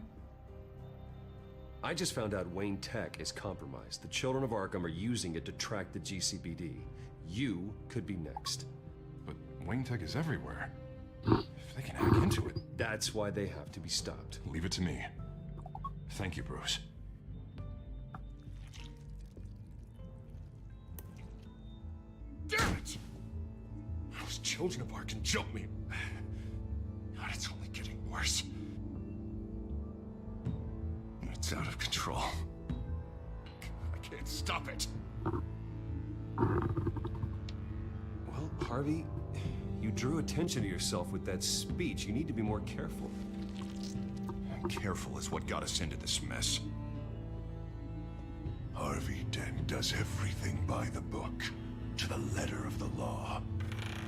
I just found out Wayne Tech is compromised. The children of Arkham are using it to track the GCPD. You could be next. But Wayne Tech is everywhere. If they can hack into it... That's why they have to be stopped. Leave it to me. Thank you, Bruce. Damn it! Those children of Arkham jumped me. God, it's only getting worse. It's out of control. I can't stop it. Well, Harvey, you drew attention to yourself with that speech. You need to be more careful. Careful is what got us into this mess. Harvey Dent does everything by the book, to the letter of the law.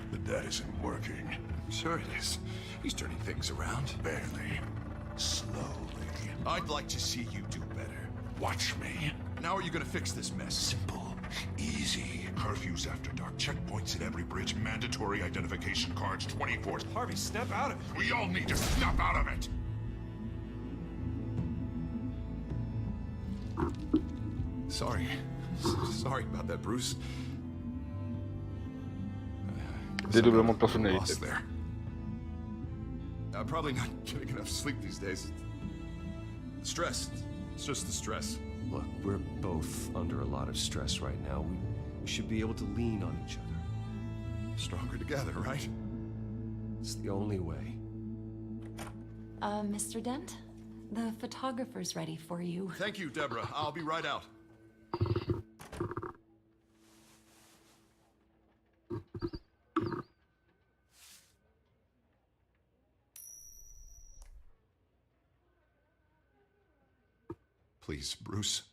But that isn't working. Sure it is. He's turning things around. Barely. Slowly. I'd like to see you do better. Watch me. Now are you gonna fix this mess? Simple. Easy. Curfews after dark. Checkpoints at every bridge. Mandatory identification cards 24. Harvey, snap out of it. We all need to snap out of it. Sorry. Sorry about that, Bruce. Dédoublement de personnalité. There. I'm probably not getting enough sleep these days. Stress. It's just the stress. Look, we're both under a lot of stress right now. We should be able to lean on each other. Stronger together, right? It's the only way. Mr. Dent? The photographer's ready for you. Thank you, Deborah. I'll be right out. Please, Bruce.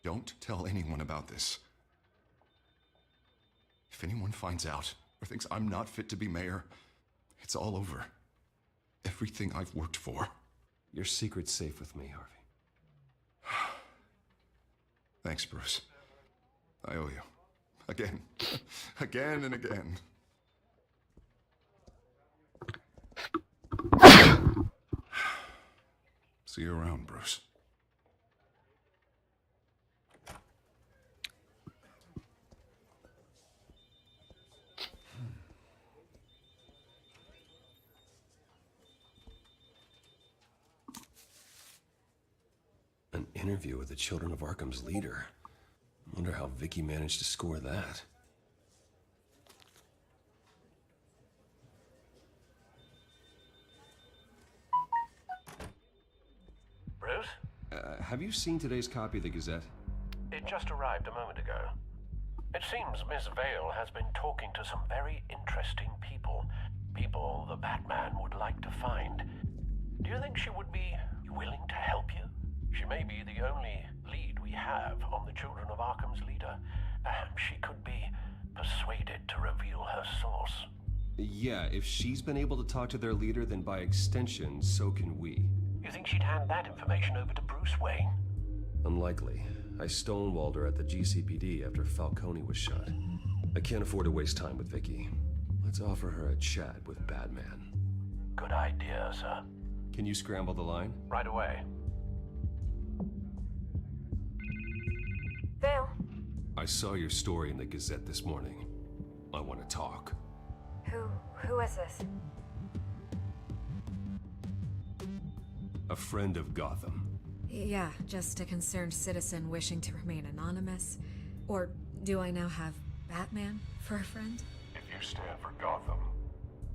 Don't tell anyone about this. If anyone finds out or thinks I'm not fit to be mayor, it's all over. Everything I've worked for. Your secret's safe with me, Harvey. Thanks, Bruce. I owe you. Again. Again and again. See you around, Bruce. An interview with the Children of Arkham's leader. Wonder how Vicky managed to score that. Bruce? Have you seen today's copy of the Gazette? It just arrived a moment ago. It seems Miss Vale has been talking to some very interesting people. People the Batman would like to find. Do you think she would be willing to help you? She may be the only lead we have on the Children of Arkham's leader. Perhaps she could be persuaded to reveal her source. Yeah, if she's been able to talk to their leader, then by extension, so can we. You think she'd hand that information over to Bruce Wayne? Unlikely. I stonewalled her at the GCPD after Falcone was shot. I can't afford to waste time with Vicky. Let's offer her a chat with Batman. Good idea, sir. Can you scramble the line? Right away. Vale. I saw your story in the Gazette this morning. I want to talk. Who is this? A friend of Gotham. Yeah, just a concerned citizen wishing to remain anonymous. Or do I now have Batman for a friend? If you stand for Gotham,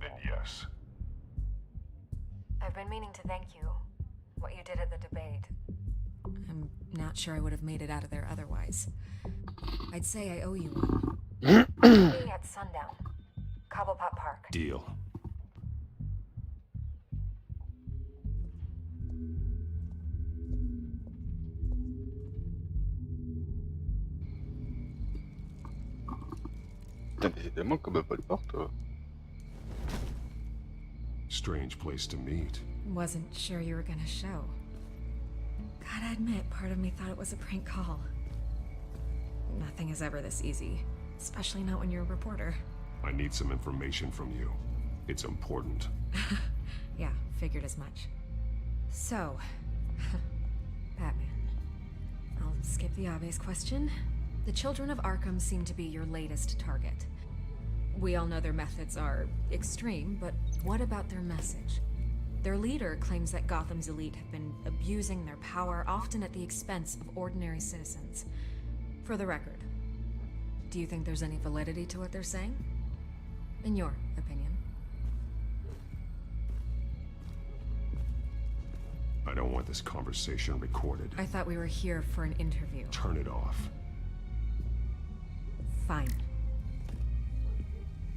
then yes. I've been meaning to thank you. What you did at the debate. I'm not sure I would have made it out of there otherwise. I'd say I owe you one. Meeting at sundown. Cobblepot Park. Deal. Décidément, comme pas de porte. Strange place to meet. Wasn't sure you were gonna show. Gotta admit, part of me thought it was a prank call. Nothing is ever this easy, especially not when you're a reporter. I need some information from you. It's important. Yeah, figured as much. So, Batman. I'll skip the obvious question. The Children of Arkham seem to be your latest target. We all know their methods are extreme, but what about their message? Their leader claims that Gotham's elite have been abusing their power, often at the expense of ordinary citizens. For the record, do you think there's any validity to what they're saying? In your opinion? I don't want this conversation recorded. I thought we were here for an interview. Turn it off. Fine.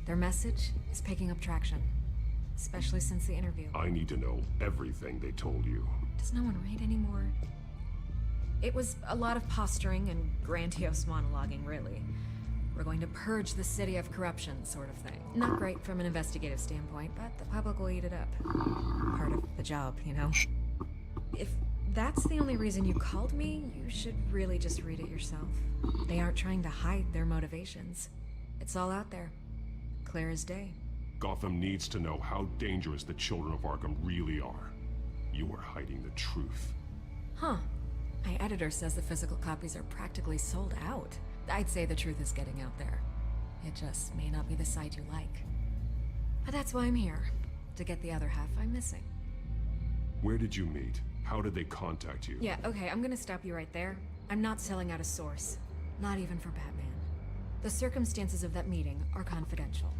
Their message is picking up traction, especially since the interview. I need to know everything they told you. Does no one read anymore? It was a lot of posturing and grandiose monologuing, really. We're going to purge the city of corruption, sort of thing. Not great from an investigative standpoint, but the public will eat it up. Part of the job, you know? If that's the only reason you called me, you should really just read it yourself. They aren't trying to hide their motivations. It's all out there. Clear as day. Gotham needs to know how dangerous the Children of Arkham really are. You are hiding the truth. Huh. My editor says the physical copies are practically sold out. I'd say the truth is getting out there. It just may not be the side you like. But that's why I'm here. To get the other half I'm missing. Where did you meet? How did they contact you? Yeah, okay, I'm gonna stop you right there. I'm not selling out a source. Not even for Batman. The circumstances of that meeting are confidential.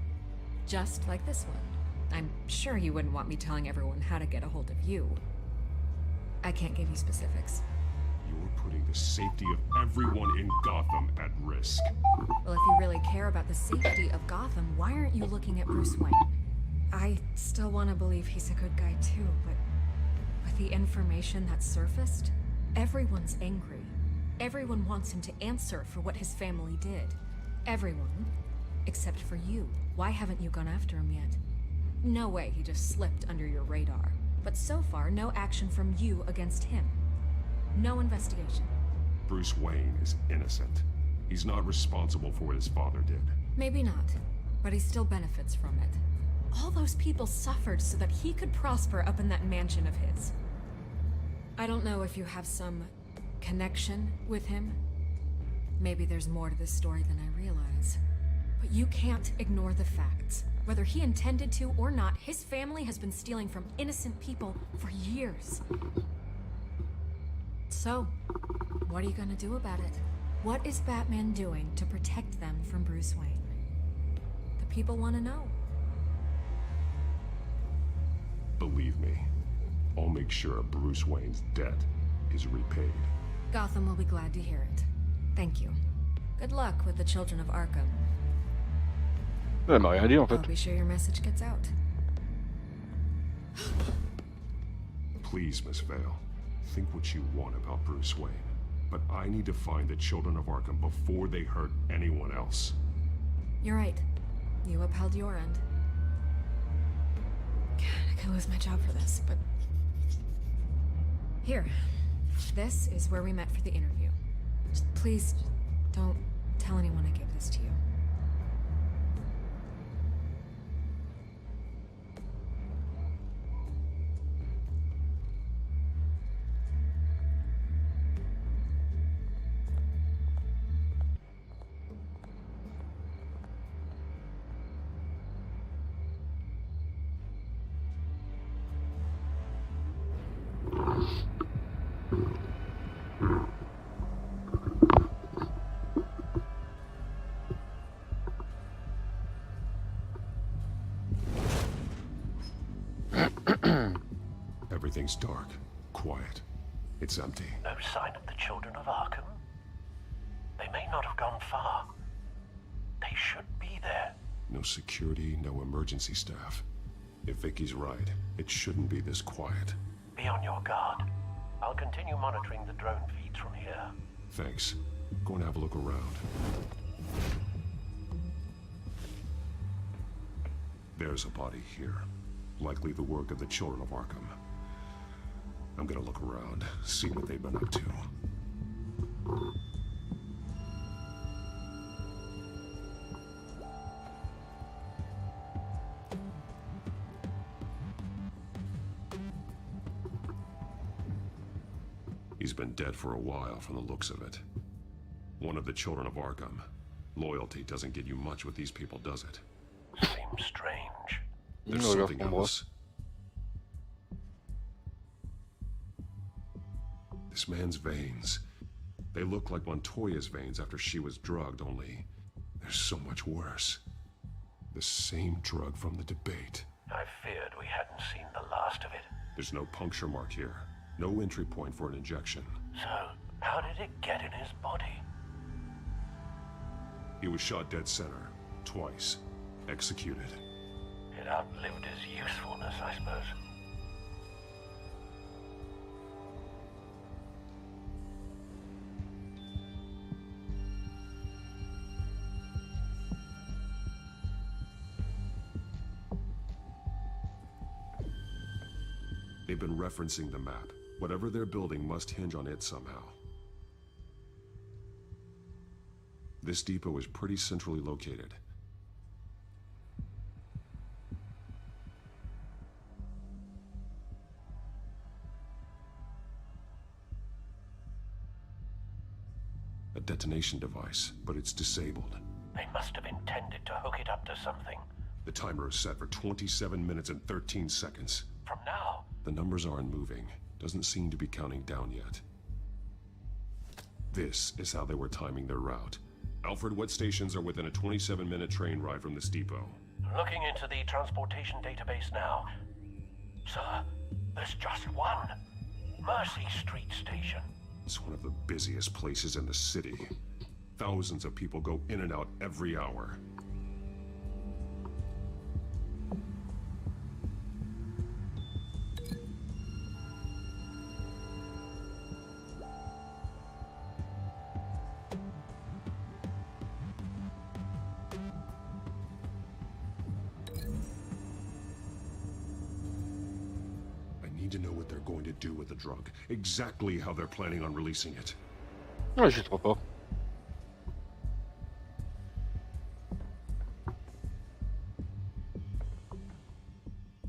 Just like this one. I'm sure you wouldn't want me telling everyone how to get a hold of you. I can't give you specifics. You're putting the safety of everyone in Gotham at risk. Well, if you really care about the safety of Gotham, why aren't you looking at Bruce Wayne? I still want to believe he's a good guy too, but with the information that surfaced, everyone's angry. Everyone wants him to answer for what his family did. Everyone, except for you. Why haven't you gone after him yet? No way he just slipped under your radar. But so far, no action from you against him. No investigation. Bruce Wayne is innocent. He's not responsible for what his father did. Maybe not, but he still benefits from it. All those people suffered so that he could prosper up in that mansion of his. I don't know if you have some connection with him. Maybe there's more to this story than I realize. But you can't ignore the facts. Whether he intended to or not, his family has been stealing from innocent people for years. So, what are you gonna do about it? What is Batman doing to protect them from Bruce Wayne? The people want to know. Believe me, I'll make sure Bruce Wayne's debt is repaid. Gotham will be glad to hear it. Thank you. Good luck with the children of Arkham. Elle m'a rien dit en fait. I'll be sure your message gets out. Please, Miss Vale, think what you want about Bruce Wayne. But I need to find the children of Arkham before they hurt anyone else. You're right. You upheld your end. God, I could lose my job for this, but... Here. This is where we met for the interview. Just please, don't tell anyone I gave this to you. Everything's dark, quiet. It's empty. No sign of the children of Arkham? They may not have gone far. They should be there. No security, no emergency staff. If Vicky's right, it shouldn't be this quiet. Be on your guard. I'll continue monitoring the drone feeds from here. Thanks. Go and have a look around. There's a body here. Likely the work of the children of Arkham. I'm gonna look around, see what they've been up to. He's been dead for a while from the looks of it. One of the children of Arkham. Loyalty doesn't get you much with these people, does it? Seems strange. There's something else. This man's veins. They look like Montoya's veins after she was drugged, only they're so much worse. The same drug from the debate. I feared we hadn't seen the last of it. There's no puncture mark here. No entry point for an injection. So, how did it get in his body? He was shot dead center. Twice. Executed. It outlived his usefulness, I suppose. They've been referencing the map. Whatever they're building must hinge on it somehow. This depot is pretty centrally located. A detonation device, but it's disabled. They must have intended to hook it up to something. The timer is set for 27 minutes and 13 seconds. From now? The numbers aren't moving. Doesn't seem to be counting down yet. This is how they were timing their route. Alfred, what stations are within a 27-minute train ride from this depot? Looking into the transportation database now. Sir, there's just one. Mercy Street Station. It's one of the busiest places in the city. Thousands of people go in and out every hour. To know what they're going to do with the drug. Exactly how they're planning on releasing it. Ouais, j'y crois pas.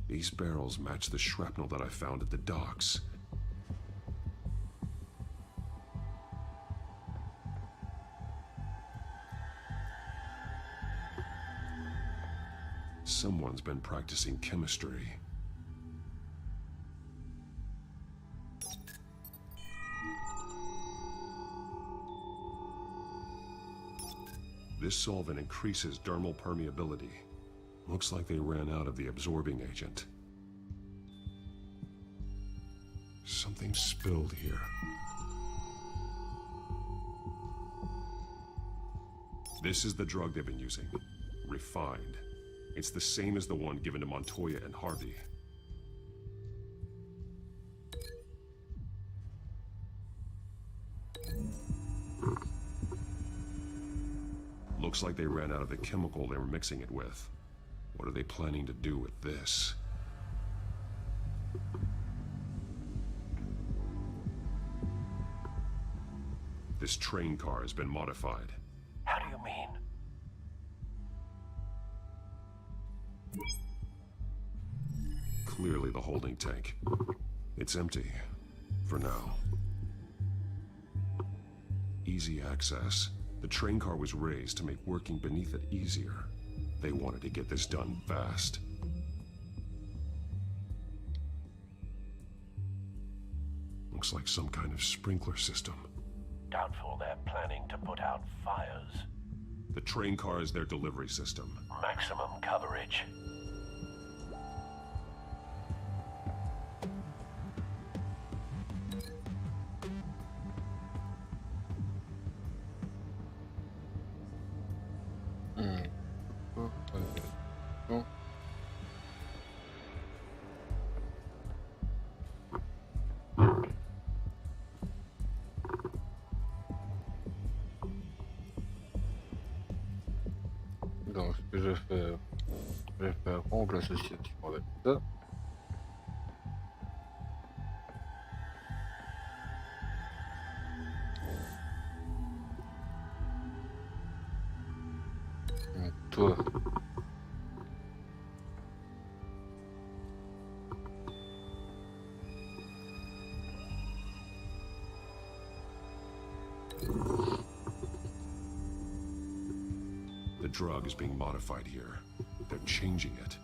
These barrels match the shrapnel that I found at the docks. Someone's been practicing chemistry. This solvent increases dermal permeability. Looks like they ran out of the absorbing agent. Something spilled here. This is the drug they've been using. Refined. It's the same as the one given to Montoya and Harvey. Looks like they ran out of the chemical they were mixing it with. What are they planning to do with this? This train car has been modified. How do you mean? Clearly the holding tank. It's empty. For now. Easy access. The train car was raised to make working beneath it easier. They wanted to get this done fast. Looks like some kind of sprinkler system. Doubtful they're planning to put out fires. The train car is their delivery system. Maximum coverage. Donc ce que je vais faire ongle associatif avec ça. Donc, toi. The drug is being modified here. They're changing it.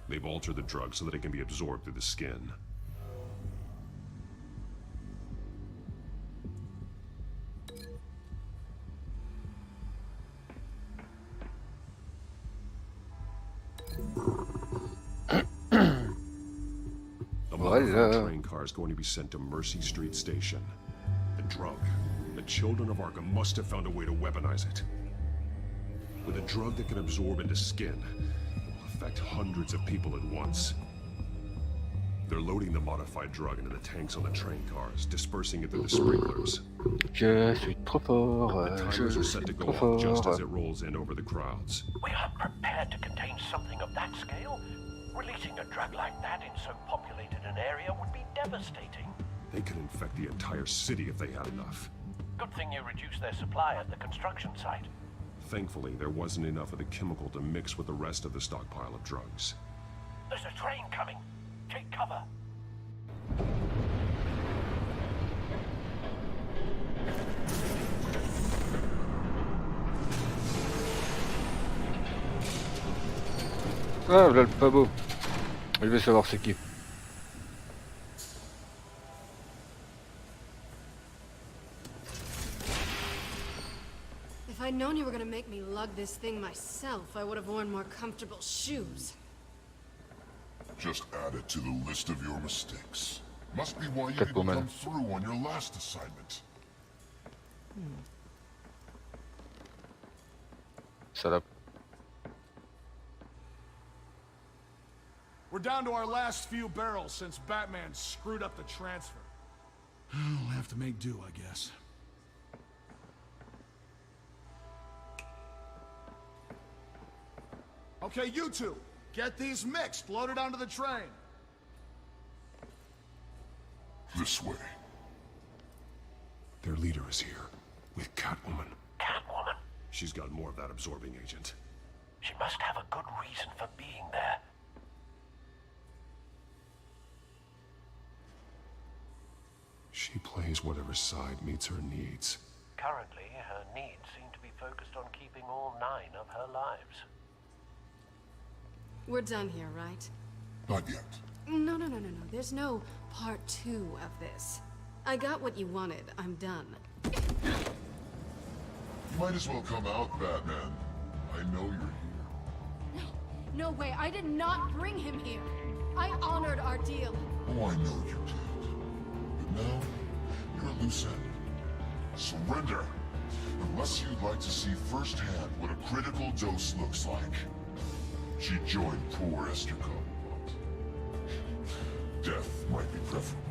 They've altered the drug so that it can be absorbed through the skin. The train car is going to be sent to Mercy Street Station. The drug. The children of Arkham must have found a way to weaponize it. With a drug that can absorb into skin, it will affect hundreds of people at once. They're loading the modified drug into the tanks on the train cars, dispersing it through the sprinklers. Je suis trop fort. The timers are set to go off just as it rolls in over the crowds. We aren't prepared to contain something of that scale. Releasing a drug like that in so populated an area would be devastating. They could infect the entire city if they had enough. Good thing you reduced their supply at the construction site. Thankfully, there wasn't enough of the chemical to mix with the rest of the stockpile of drugs. There's a train coming. Take cover. Ah, voilà le pas beau. Je vais savoir c'est qui. If I'd known you were gonna make me lug this thing myself, I would have worn more comfortable shoes. Just add it to the list of your mistakes. Must be why you didn't come through on your last assignment. Salope. We're down to our last few barrels since Batman screwed up the transfer. We'll have to make do, I guess. Okay, you two, get these mixed, loaded onto the train. This way. Their leader is here, with Catwoman. Catwoman? She's got more of that absorbing agent. She must have a good reason for being there. She plays whatever side meets her needs. Currently, her needs seem to be focused on keeping all 9 of her lives. We're done here, right? Not yet. No. There's no part 2 of this. I got what you wanted. I'm done. You might as well come out, Batman. I know you're here. No way. I did not bring him here. I honored our deal. Oh, I know you did. But now, you're a loose end. Surrender. Unless you'd like to see firsthand what a critical dose looks like. She joined poor Esther Cobblepot. Death might be preferable.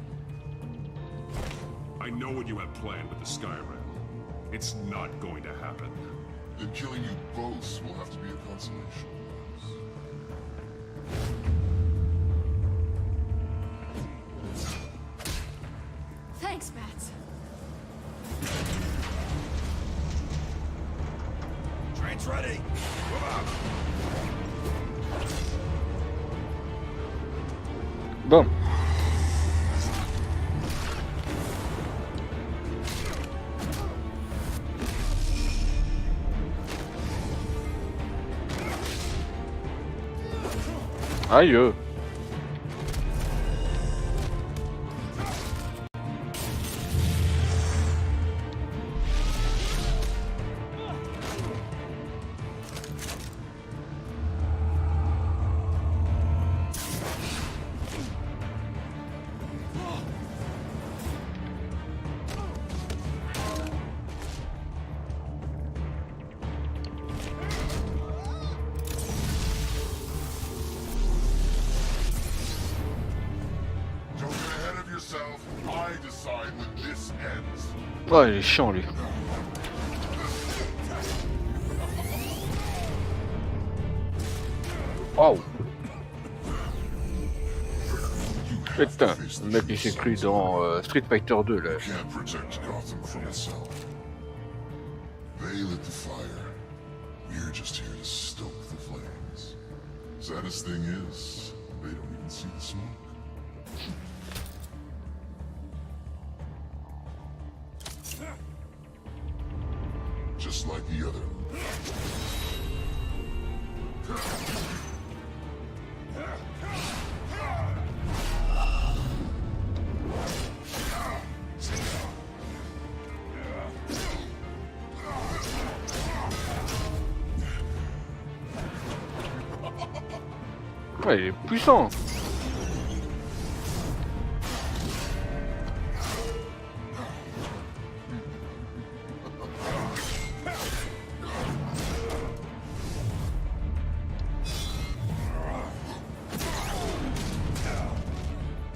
I know what you have planned with the Skyrim. It's not going to happen. Then killing you both will have to be a consolation. Thanks, Bats. Train's ready. Move out. Bon. Aïe. Oh, il est chiant lui. Waouh. Putain, le mec il s'est cru dans Street Fighter 2 là. They lit the fire. We're just here to stoke the flames. Saddest thing is, they don't even see the smoke. Just like the other. Ouais, il est puissant.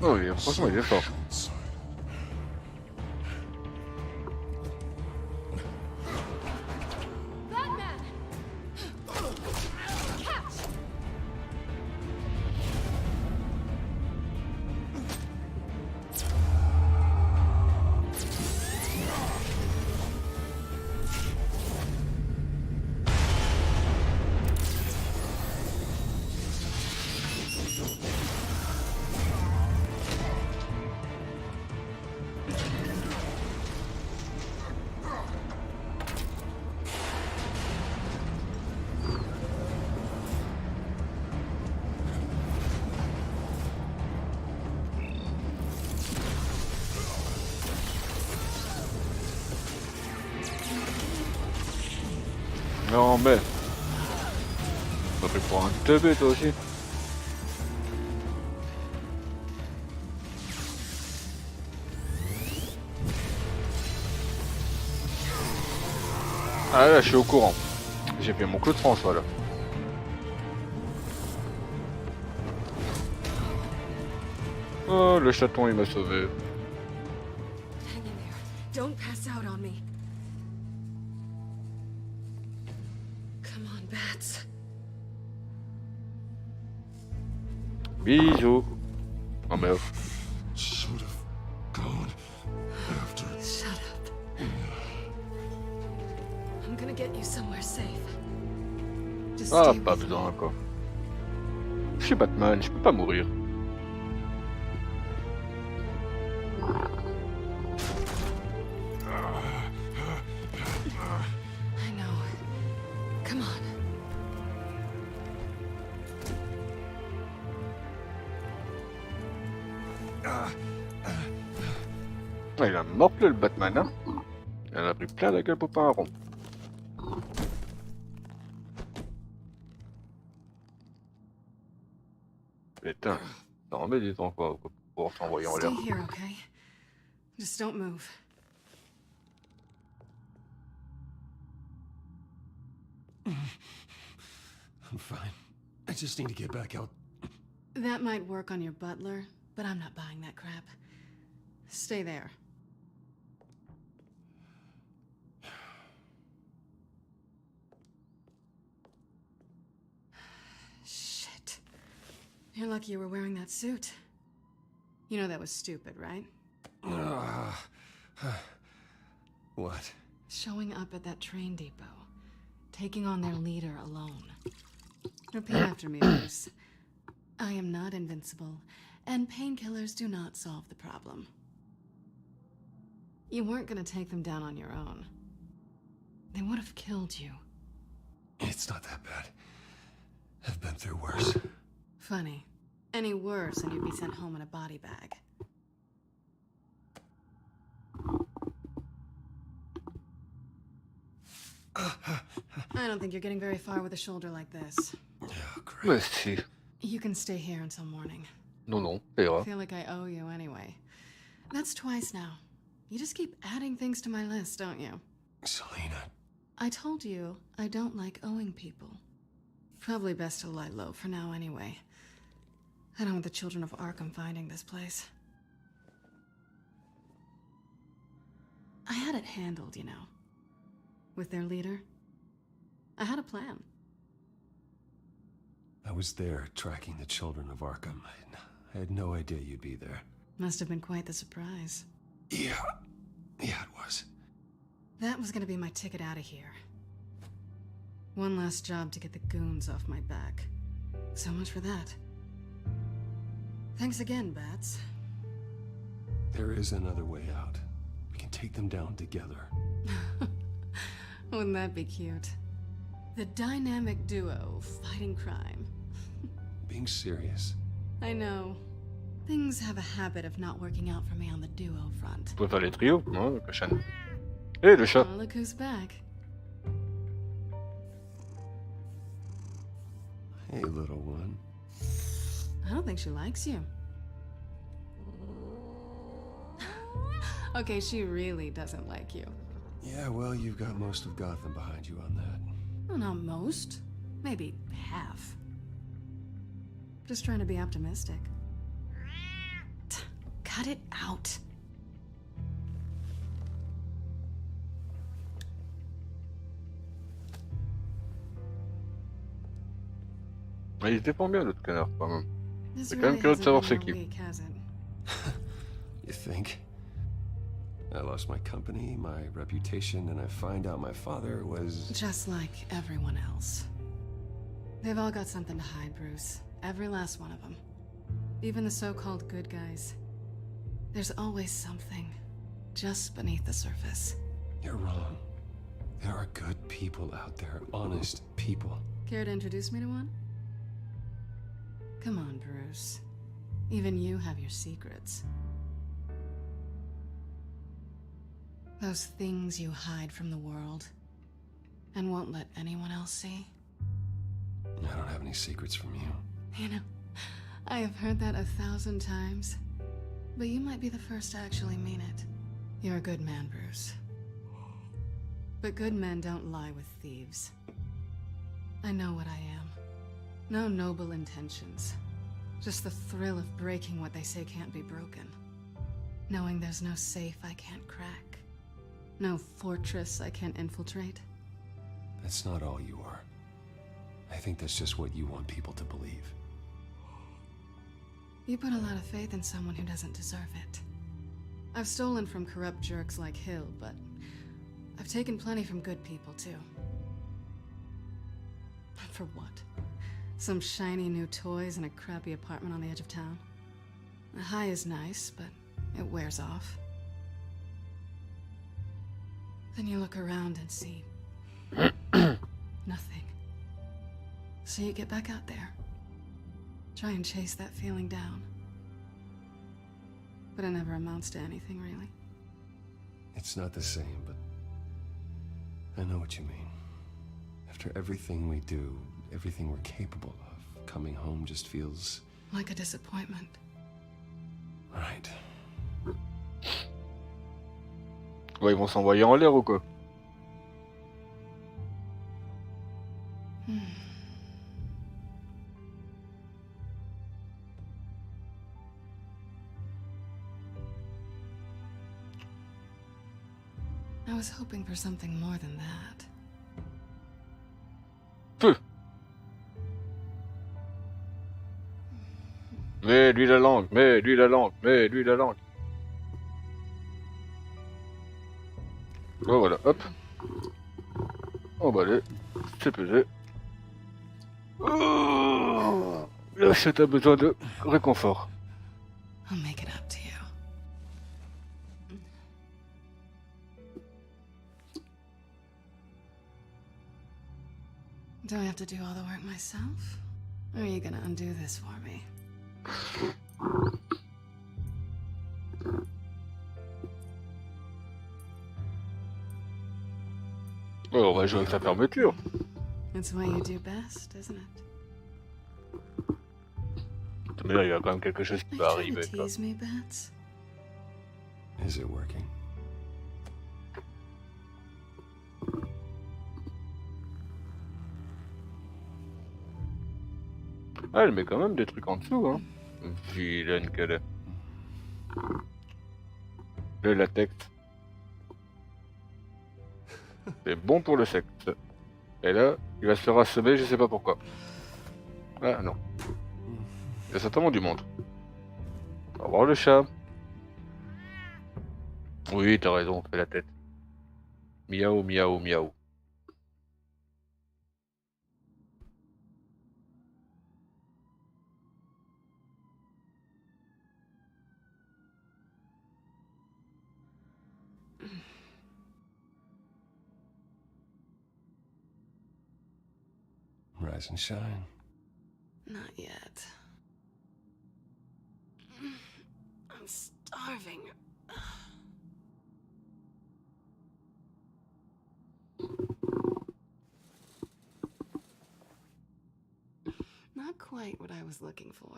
Oh, franchement, il est fort. Non mais... T'as pris pour un teubé toi aussi. Ah là je suis au courant. J'ai fait mon Claude François là. Oh le chaton il m'a sauvé. Hang in there. Don't pass out on me. Come on, bats. Bisous. Oh merde. Should have gone after. Shut up. I'm gonna get you somewhere safe. Just Ah stay pas with me. besoin quoi. Je suis Batman, je peux pas mourir. I know. Come on. Ah, il a morflé le Batman hein. Il en a pris plein la gueule pour pas un rond. Putain, non mais dis donc quoi pour s'envoyer en l'air. Stay here, okay? Just don't move. I'm fine. I just need to get back out. That might work on your butler, but I'm not buying that crap. Stay there. Shit. You're lucky you were wearing that suit. You know that was stupid, right? What? Showing up at that train depot. Taking on their leader alone. Repeat after me, Bruce. I am not invincible, and painkillers do not solve the problem. You weren't gonna take them down on your own. They would have killed you. It's not that bad. I've been through worse. Funny. Any worse and you'd be sent home in a body bag. I don't think you're getting very far with a shoulder like this. Mais si. You can stay here until morning. Non non, ça ira. I feel like I owe you anyway. That's twice now. You just keep adding things to my list, don't you? Selena. I told you I don't like owing people. Probably best to lie low for now anyway. I don't want the children of Arkham finding this place. I had it handled, you know. With their leader. I had a plan. I was there tracking the children of Arkham. I had no idea you'd be there. Must have been quite the surprise. Yeah, it was. That was gonna be my ticket out of here. One last job to get the goons off my back. So much for that. Thanks again, Bats. There is another way out. We can take them down together. Wouldn't that be cute? The dynamic duo fighting crime. Being serious. I know. Things have a habit of not working out for me on the duo front. On peut faire les trios, non, la prochaine. Eh, le chat. Oh, look who's back. Hey, little one. I don't think she likes you. Okay, she really doesn't like you. Yeah, well, you've got most of Gotham behind you on that. Well, not most. Maybe half. Just trying to be optimistic. Cut it out. Mais il se défend bien l'autre canard quand même. This C'est quand même really curieux de hasn't savoir been c'est your qui. week, has it? You think? I lost my company, my reputation, and I find out my father was... Just like everyone else. They've all got something to hide, Bruce. Every last one of them. Even the so-called good guys. There's always something just beneath the surface. You're wrong. There are good people out there, honest people. Care to introduce me to one? Come on, Bruce. Even you have your secrets. Those things you hide from the world. And won't let anyone else see? I don't have any secrets from you. You know, I have heard that 1,000 times. But you might be the first to actually mean it. You're a good man, Bruce. But good men don't lie with thieves. I know what I am. No noble intentions. Just the thrill of breaking what they say can't be broken. Knowing there's no safe I can't crack. No fortress I can't infiltrate. That's not all you are. I think that's just what you want people to believe. You put a lot of faith in someone who doesn't deserve it. I've stolen from corrupt jerks like Hill, but I've taken plenty from good people, too. And for what? Some shiny new toys and a crappy apartment on the edge of town? The high is nice, but it wears off. Then you look around and see nothing. So you get back out there. Try and chase that feeling down. But it never amounts to anything, really. It's not the same, but I know what you mean. After everything we do, everything we're capable of, coming home just feels... like a disappointment. Right. Ouais, ils vont s'envoyer en l'air ou quoi? I was hoping for something more than that. Peu. Mets-lui la langue, mets-lui la langue, mets-lui la langue. Oh voilà, hop. Emballé, c'est pesé. Oh, là, c'est un besoin de réconfort. I'll make it up to you. Do I have to do all the work myself? Or are you gonna undo this for me? Ouais, on va jouer avec sa fermeture. It's what you do best, isn't it? Mais là, il y a quand même quelque chose qui va Are you arriver. trying to tease me, Bats? Is it working? Ah, elle met quand même des trucs en dessous, hein. Vilaine qu'elle est. Le latex. C'est bon pour le sexe. Et là, il va se faire assommer, je sais pas pourquoi. Ah non. Il y a certainement du monde. Au revoir le chat. Oui, t'as raison, fais la tête. Miaou, miaou, miaou. Rise and shine. Not yet. I'm starving. Not quite what I was looking for.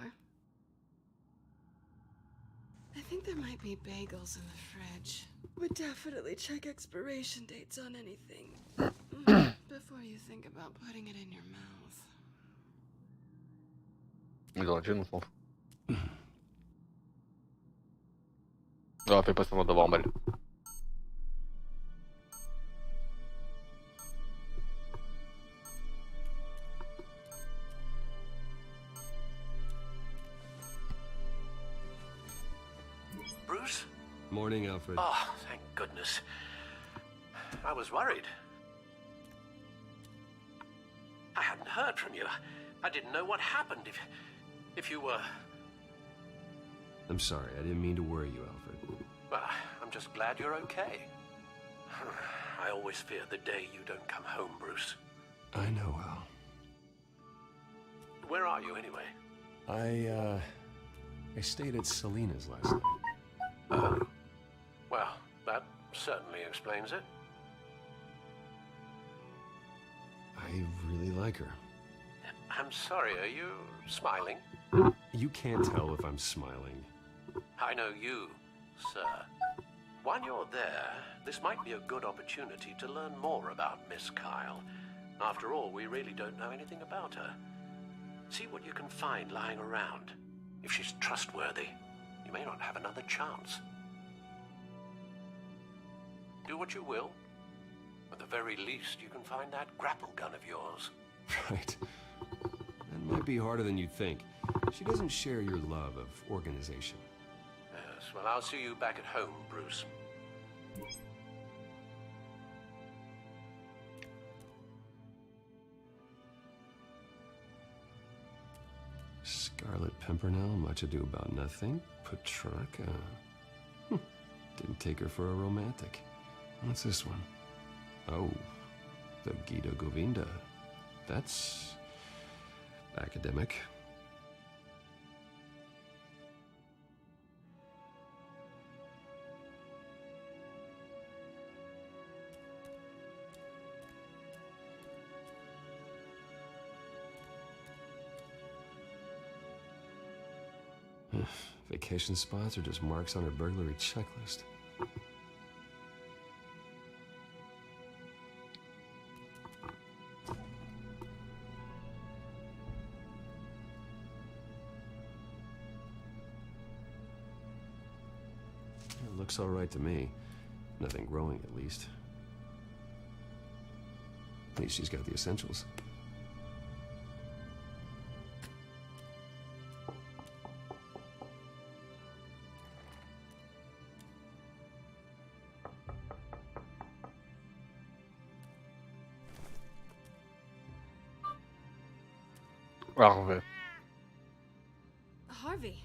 I think there might be bagels in the fridge. Would definitely check expiration dates on anything before you think about putting it in your mouth. Les origines, on s'en fout. Non, fais pas semblant d'avoir mal. Bruce? Morning, Alfred. Oh, thank goodness. I was worried. I hadn't heard from you. I didn't know what happened. If you were... I'm sorry, I didn't mean to worry you, Alfred. Well, I'm just glad you're okay. I always fear the day you don't come home, Bruce. I know, Al. Where are you, anyway? I stayed at Selena's last night. Oh. Well, that certainly explains it. really like her. I'm sorry, are you smiling? You can't tell if I'm smiling. I know you, sir. While you're there, this might be a good opportunity to learn more about Miss Kyle. After all, we really don't know anything about her. See what you can find lying around. If she's trustworthy, you may not have another chance. Do what you will. At the very least, you can find that grapple gun of yours. Right. That might be harder than you'd think. She doesn't share your love of organization. Yes, well, I'll see you back at home, Bruce. Scarlet Pimpernel, much ado about nothing. Petrarca. Didn't take her for a romantic. What's this one? Oh, the Gita Govinda. That's academic. Vacation spots are just marks on her burglary checklist. It looks all right to me. Nothing growing, at least. At least she's got the essentials. Harvey. Harvey.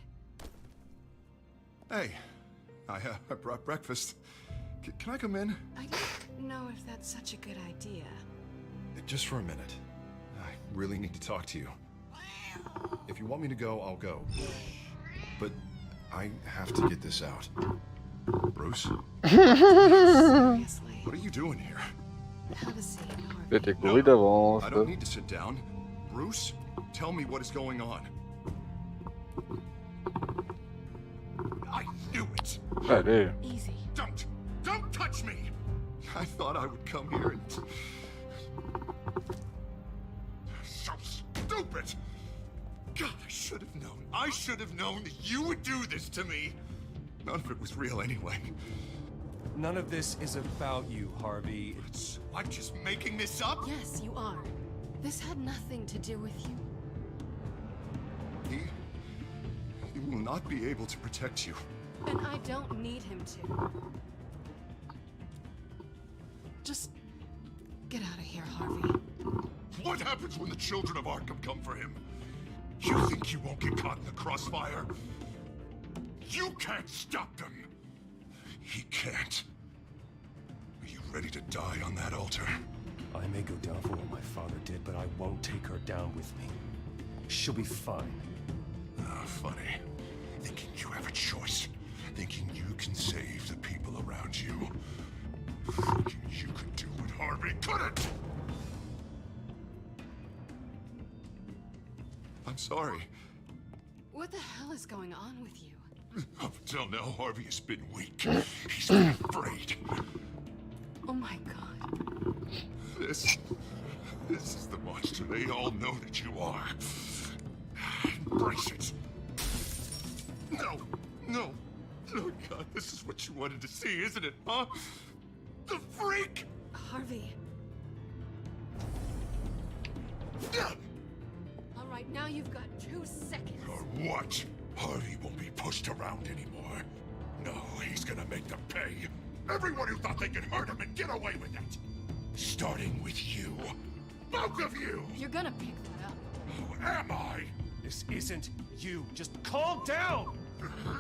Hey, I brought breakfast. Can I come in? I don't know if that's such a good idea. Just for a minute. I really need to talk to you. If you want me to go, I'll go. But I have to get this out. Bruce? Seriously. What are you doing here? Have a seat, Harvey. C'était couru d'avance. I don't need to sit down. Bruce, tell me what is going on. I knew it. Allez. Easy. Don't touch me. I thought I would come here and... So stupid. God, I should have known. I should have known that you would do this to me. None of it was real anyway. None of this is about you, Harvey. I'm just making this up? Yes, you are. This had nothing to do with you. He will not be able to protect you. And I don't need him to. Just get out of here, Harvey. What happens when the children of Arkham come for him? You think you won't get caught in the crossfire? You can't stop them. He can't. Are you ready to die on that altar? I may go down for what my father did, but I won't take her down with me. She'll be fine. Funny. Thinking you have a choice. Thinking you can save the people around you. Thinking you could do what Harvey couldn't! I'm sorry. What the hell is going on with you? Up until now, Harvey has been weak. He's been afraid. Oh my god. This is the monster they all know that you are. Embrace it. No. Oh God, this is what you wanted to see, isn't it, huh? The freak! Harvey. All right, now you've got 2 seconds. Or what? Harvey won't be pushed around anymore. No, he's gonna make them pay. Everyone who thought they could hurt him and get away with it. Starting with you. Both of you! You're gonna pick that up. Who am I? This isn't you. Just calm down!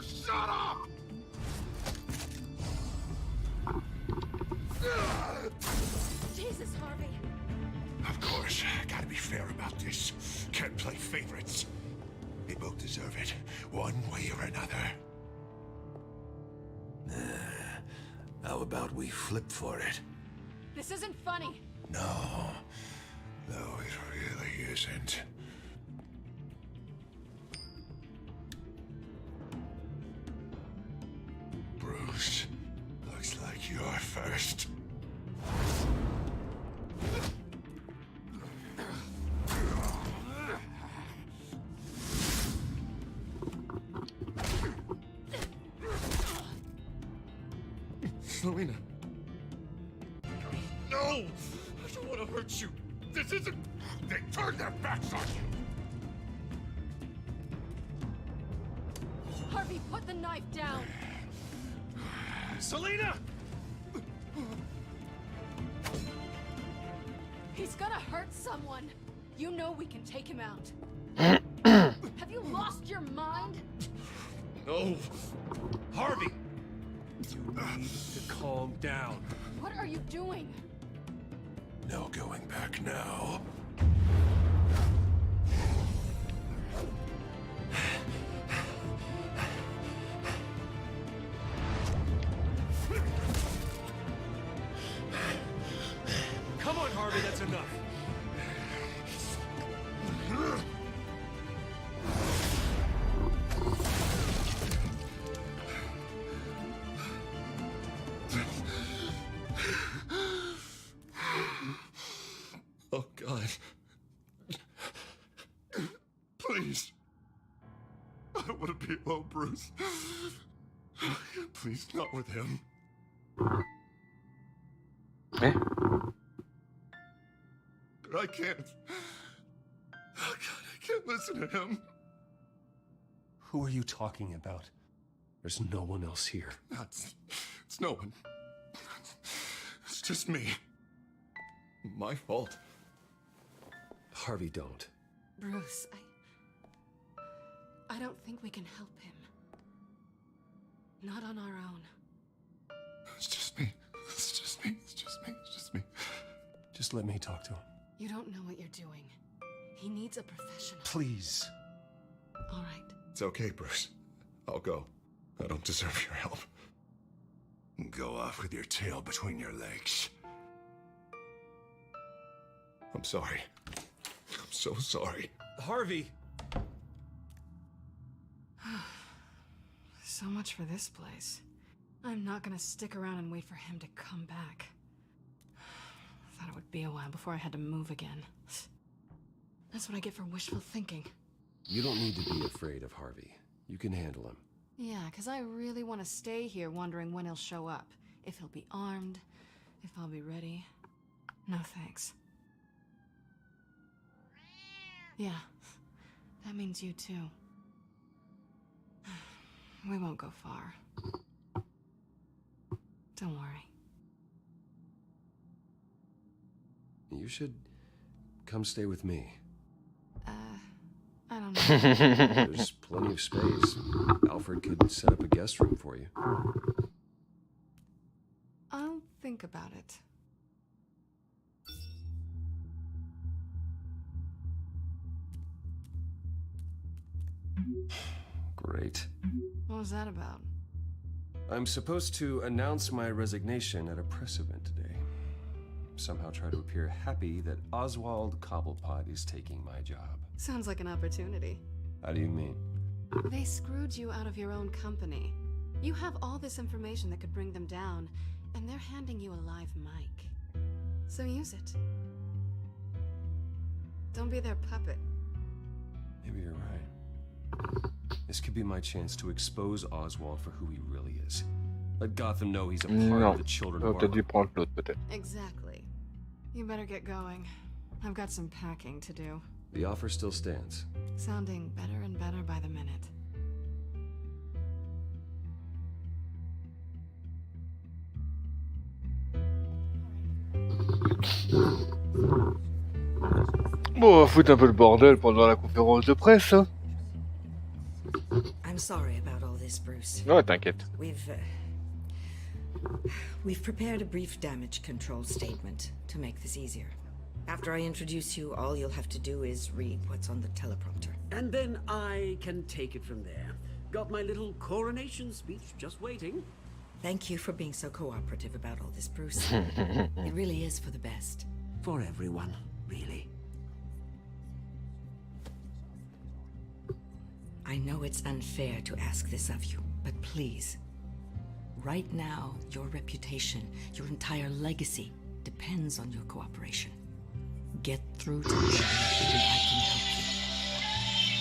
Shut up! Jesus, Harvey. Of course, gotta be fair about this. Can't play favorites. They both deserve it, one way or another. How about we flip for it? This isn't funny. No. No, it really isn't. Bruce, looks like you're first. Selena. No! I don't want to hurt you. This isn't... They turned their backs on you! Harvey, put the knife down! Selena! He's gonna hurt someone! You know we can take him out. Have you lost your mind? No! Harvey! You need to calm down. What are you doing? No going back now. Come on, Harvey, that's enough. Oh, God. Please. I don't want to be alone, Bruce. Please, not with him. Eh? I can't. Oh, God, I can't listen to him. Who are you talking about? There's no one else here. It's no one. It's just me. My fault. Harvey, don't. Bruce, I don't think we can help him. Not on our own. It's just me. It's just me. It's just me. It's just me. Just let me talk to him. You don't know what you're doing. He needs a professional. Please. All right. It's okay, Bruce. I'll go. I don't deserve your help. Go off with your tail between your legs. I'm sorry. I'm so sorry. Harvey! So much for this place. I'm not gonna stick around and wait for him to come back. Thought it would be a while before I had to move again. That's what I get for wishful thinking. You don't need to be afraid of Harvey. You can handle him. Yeah, because I really want to stay here wondering when he'll show up. If he'll be armed, if I'll be ready. No thanks. Yeah, that means you too. We won't go far. Don't worry. You should come stay with me. I don't know. There's plenty of space. Alfred could set up a guest room for you. I'll think about it. Great. What was that about? I'm supposed to announce my resignation at a press event today. Somehow try to appear happy that Oswald Cobblepot is taking my job. Sounds like an opportunity. How do you mean? They screwed you out of your own company. You have all this information that could bring them down, and they're handing you a live mic. So use it. Don't be their puppet. Maybe you're right. This could be my chance to expose Oswald for who he really is. Let Gotham know he's a part of the children of Arkham. Exactly. You better get going. I've got some packing to do. The offer still stands. Sounding better and better by the minute. Bon, on va foutre un peu le bordel pendant la conférence de presse. Hein. I'm sorry about all this, Bruce. Ouais, t'inquiète. We've prepared a brief damage control statement to make this easier. After I introduce you, all you'll have to do is read what's on the teleprompter. And then I can take it from there. Got my little coronation speech just waiting. Thank you for being so cooperative about all this, Bruce. It really is for the best. For everyone, really. I know it's unfair to ask this of you, but please. Right now, your reputation, your entire legacy, depends on your cooperation. Get through to them, and I can help you.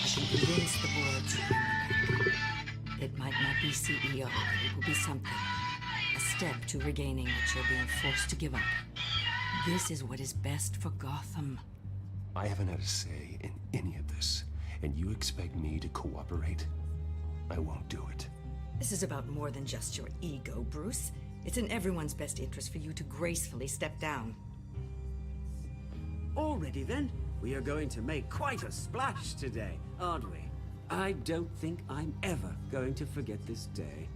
I can convince the board to bring you back. It might not be CEO, but it will be something. A step to regaining what you're being forced to give up. This is what is best for Gotham. I haven't had a say in any of this, and you expect me to cooperate? I won't do it. This is about more than just your ego, Bruce. It's in everyone's best interest for you to gracefully step down. Already then, we are going to make quite a splash today, aren't we? I don't think I'm ever going to forget this day.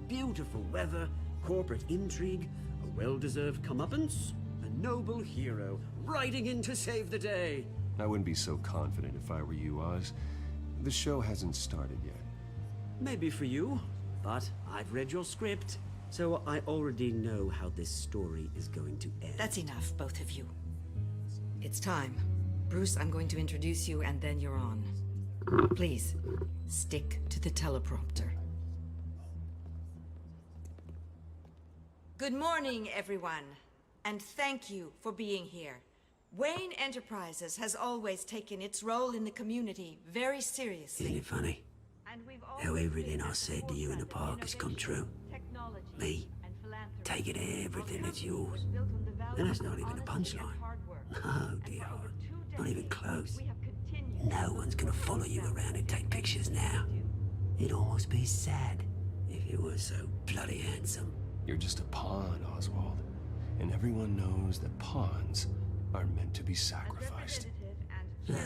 Beautiful weather, corporate intrigue, a well-deserved comeuppance, a noble hero riding in to save the day. I wouldn't be so confident if I were you, Oz. The show hasn't started yet. Maybe for you, but I've read your script, so I already know how this story is going to end. That's enough, both of you. It's time. Bruce, I'm going to introduce you, and then you're on. Please, stick to the teleprompter. Good morning, everyone, and thank you for being here. Wayne Enterprises has always taken its role in the community very seriously. Isn't it funny? How everything I said to you in the park has come true. Me, taking everything that's yours. And that's not even a punchline. No, dear heart. Not even close. No one's gonna follow you around and take pictures now. It'd almost be sad if you were so bloody handsome. You're just a pawn, Oswald. And everyone knows that pawns are meant to be sacrificed.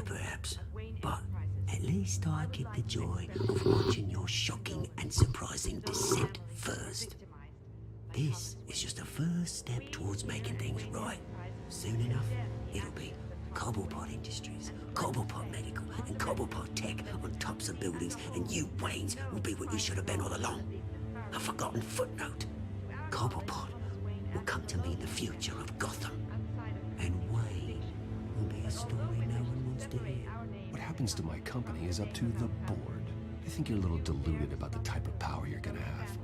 Perhaps. But at least I get the joy of watching your shocking and surprising descent first. This is just a first step towards making things right. Soon enough, it'll be Cobblepot Industries, Cobblepot Medical, and Cobblepot Tech on tops of buildings, and you, Waynes, will be what you should have been all along. A forgotten footnote. Cobblepot will come to mean the future of Gotham. And Wayne will be a story no one wants to hear. What happens to my company is up to the board. I think you're a little deluded about the type of power you're gonna have.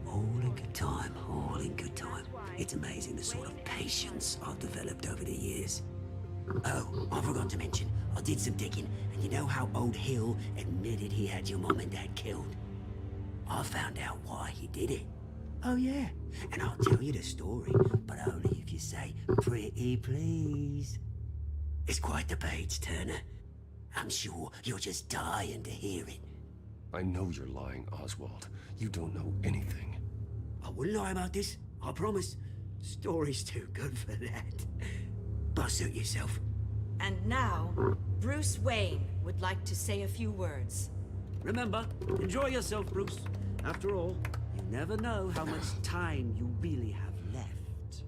All in good time, all in good time. It's amazing the sort of patience I've developed over the years. Oh, I forgot to mention, I did some digging, and you know how old Hill admitted he had your mom and dad killed? I found out why he did it. Oh yeah, and I'll tell you the story, but only if you say, pretty please. It's quite the page, Turner. I'm sure you're just dying to hear it. I know you're lying, Oswald. You don't know anything. I wouldn't lie about this, I promise. Story's too good for that. But suit yourself. And now, Bruce Wayne would like to say a few words. Remember, enjoy yourself, Bruce. After all, you never know how much time you really have left.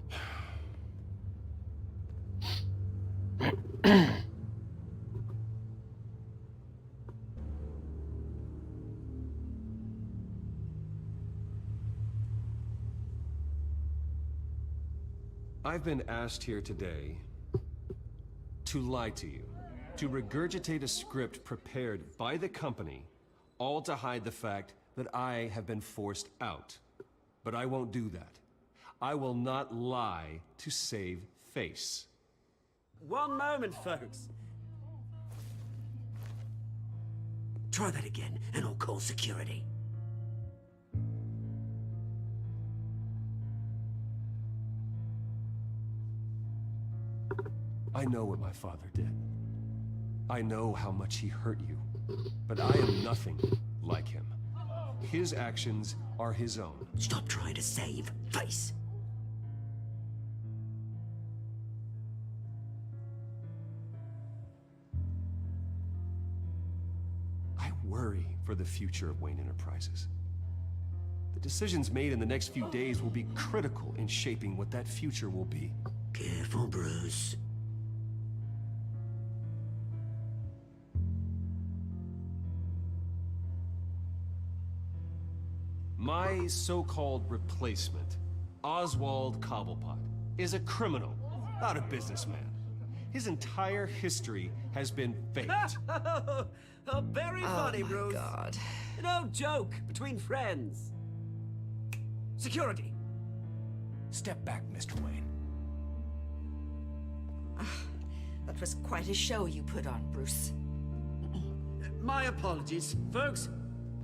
I've been asked here today to lie to you, to regurgitate a script prepared by the company, all to hide the fact that I have been forced out. But I won't do that. I will not lie to save face. One moment, folks. Try that again, and I'll call security. I know what my father did. I know how much he hurt you. But I am nothing like him. His actions are his own. Stop trying to save face. I worry for the future of Wayne Enterprises. The decisions made in the next few days will be critical in shaping what that future will be. Careful, Bruce. My so-called replacement, Oswald Cobblepot, is a criminal, not a businessman. His entire history has been faked. Very funny, Bruce. God. No joke between friends. Security. Step back, Mr. Wayne. That was quite a show you put on, Bruce. My apologies, folks.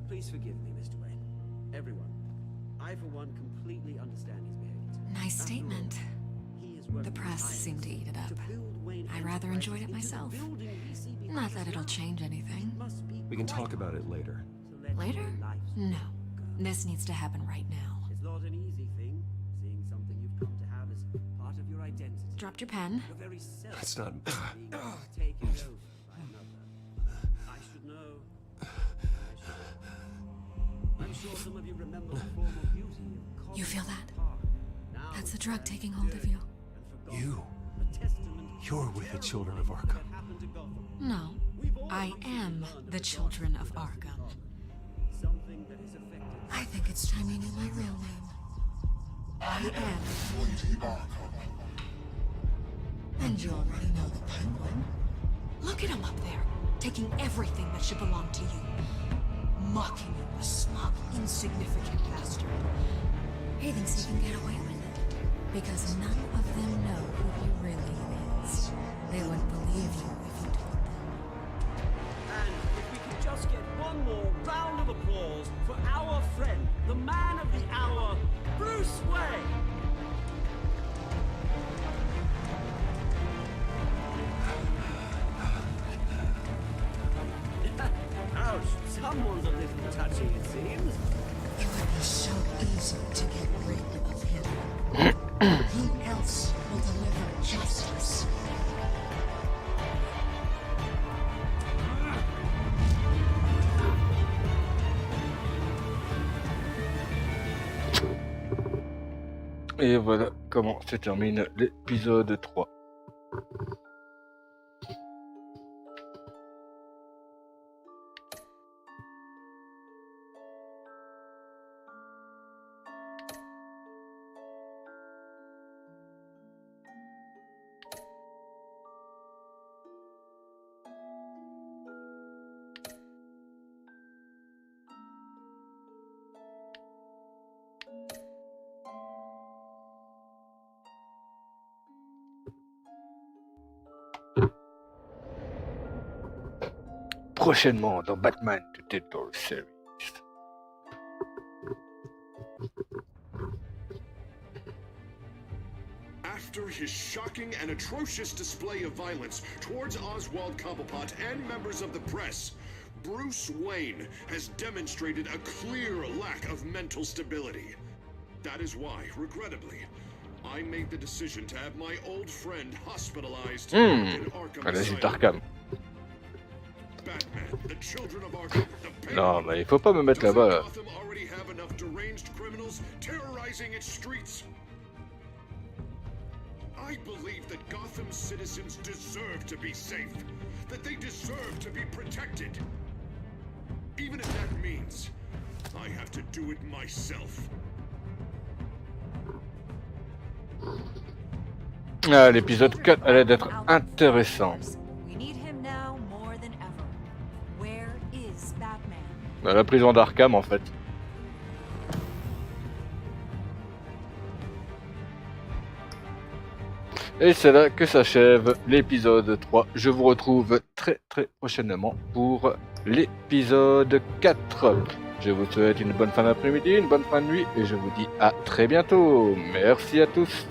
Please forgive me, Mr. Wayne. Everyone. I, for one, completely understand his behaviors. Nice statement. The press seemed to eat it up. I rather enjoyed it myself. Not that it'll change anything. We can talk about it later. Later? No. This needs to happen right now. It's not an easy thing, seeing something you've come to have as part of your identity. Dropped your pen. Your very self That's not... being taken over by another. I should know. I'm sure some of you remember the formal beauty of You feel that? That's the drug taking hold of you. You're with the children of Arkham. No. I am the children of Arkham. I think it's time you knew my real name. I am Lady Arkham. And you already know the Penguin. Look at him up there, taking everything that should belong to you. Mocking you, a smug, insignificant bastard. He thinks he can get away with it. Because none of them know who he really is. They wouldn't believe you if you told them. And if we could just get one more round of applause for our friend, the man of the hour, Bruce Wayne. Ouch, someone's a little touchy, it seems. It would be so easy to get rid of him. Who else will deliver justice? Et voilà comment se termine l'épisode 3. Prochainement dans Batman The Teltale series. After his shocking and atrocious display of violence towards Oswald Cobblepot and members of the press, Bruce Wayne has demonstrated a clear lack of mental stability. That is why, regrettably, I made the decision to have my old friend hospitalized in Arkham Asylum. Batman, the children of Arkham, the Non, mais il faut pas me mettre là-bas là. Gotham already have enough deranged criminals terrorizing its streets. I believe that Gotham's citizens deserve to be safe, that they deserve to be protected. Even if that means I have to do it myself. Ah, l'épisode 4 allait d'être intéressant. Dans la prison d'Arkham en fait. Et c'est là que s'achève l'épisode 3. Je vous retrouve très prochainement pour l'épisode 4. Je vous souhaite une bonne fin d'après-midi, une bonne fin de nuit et je vous dis à très bientôt. Merci à tous.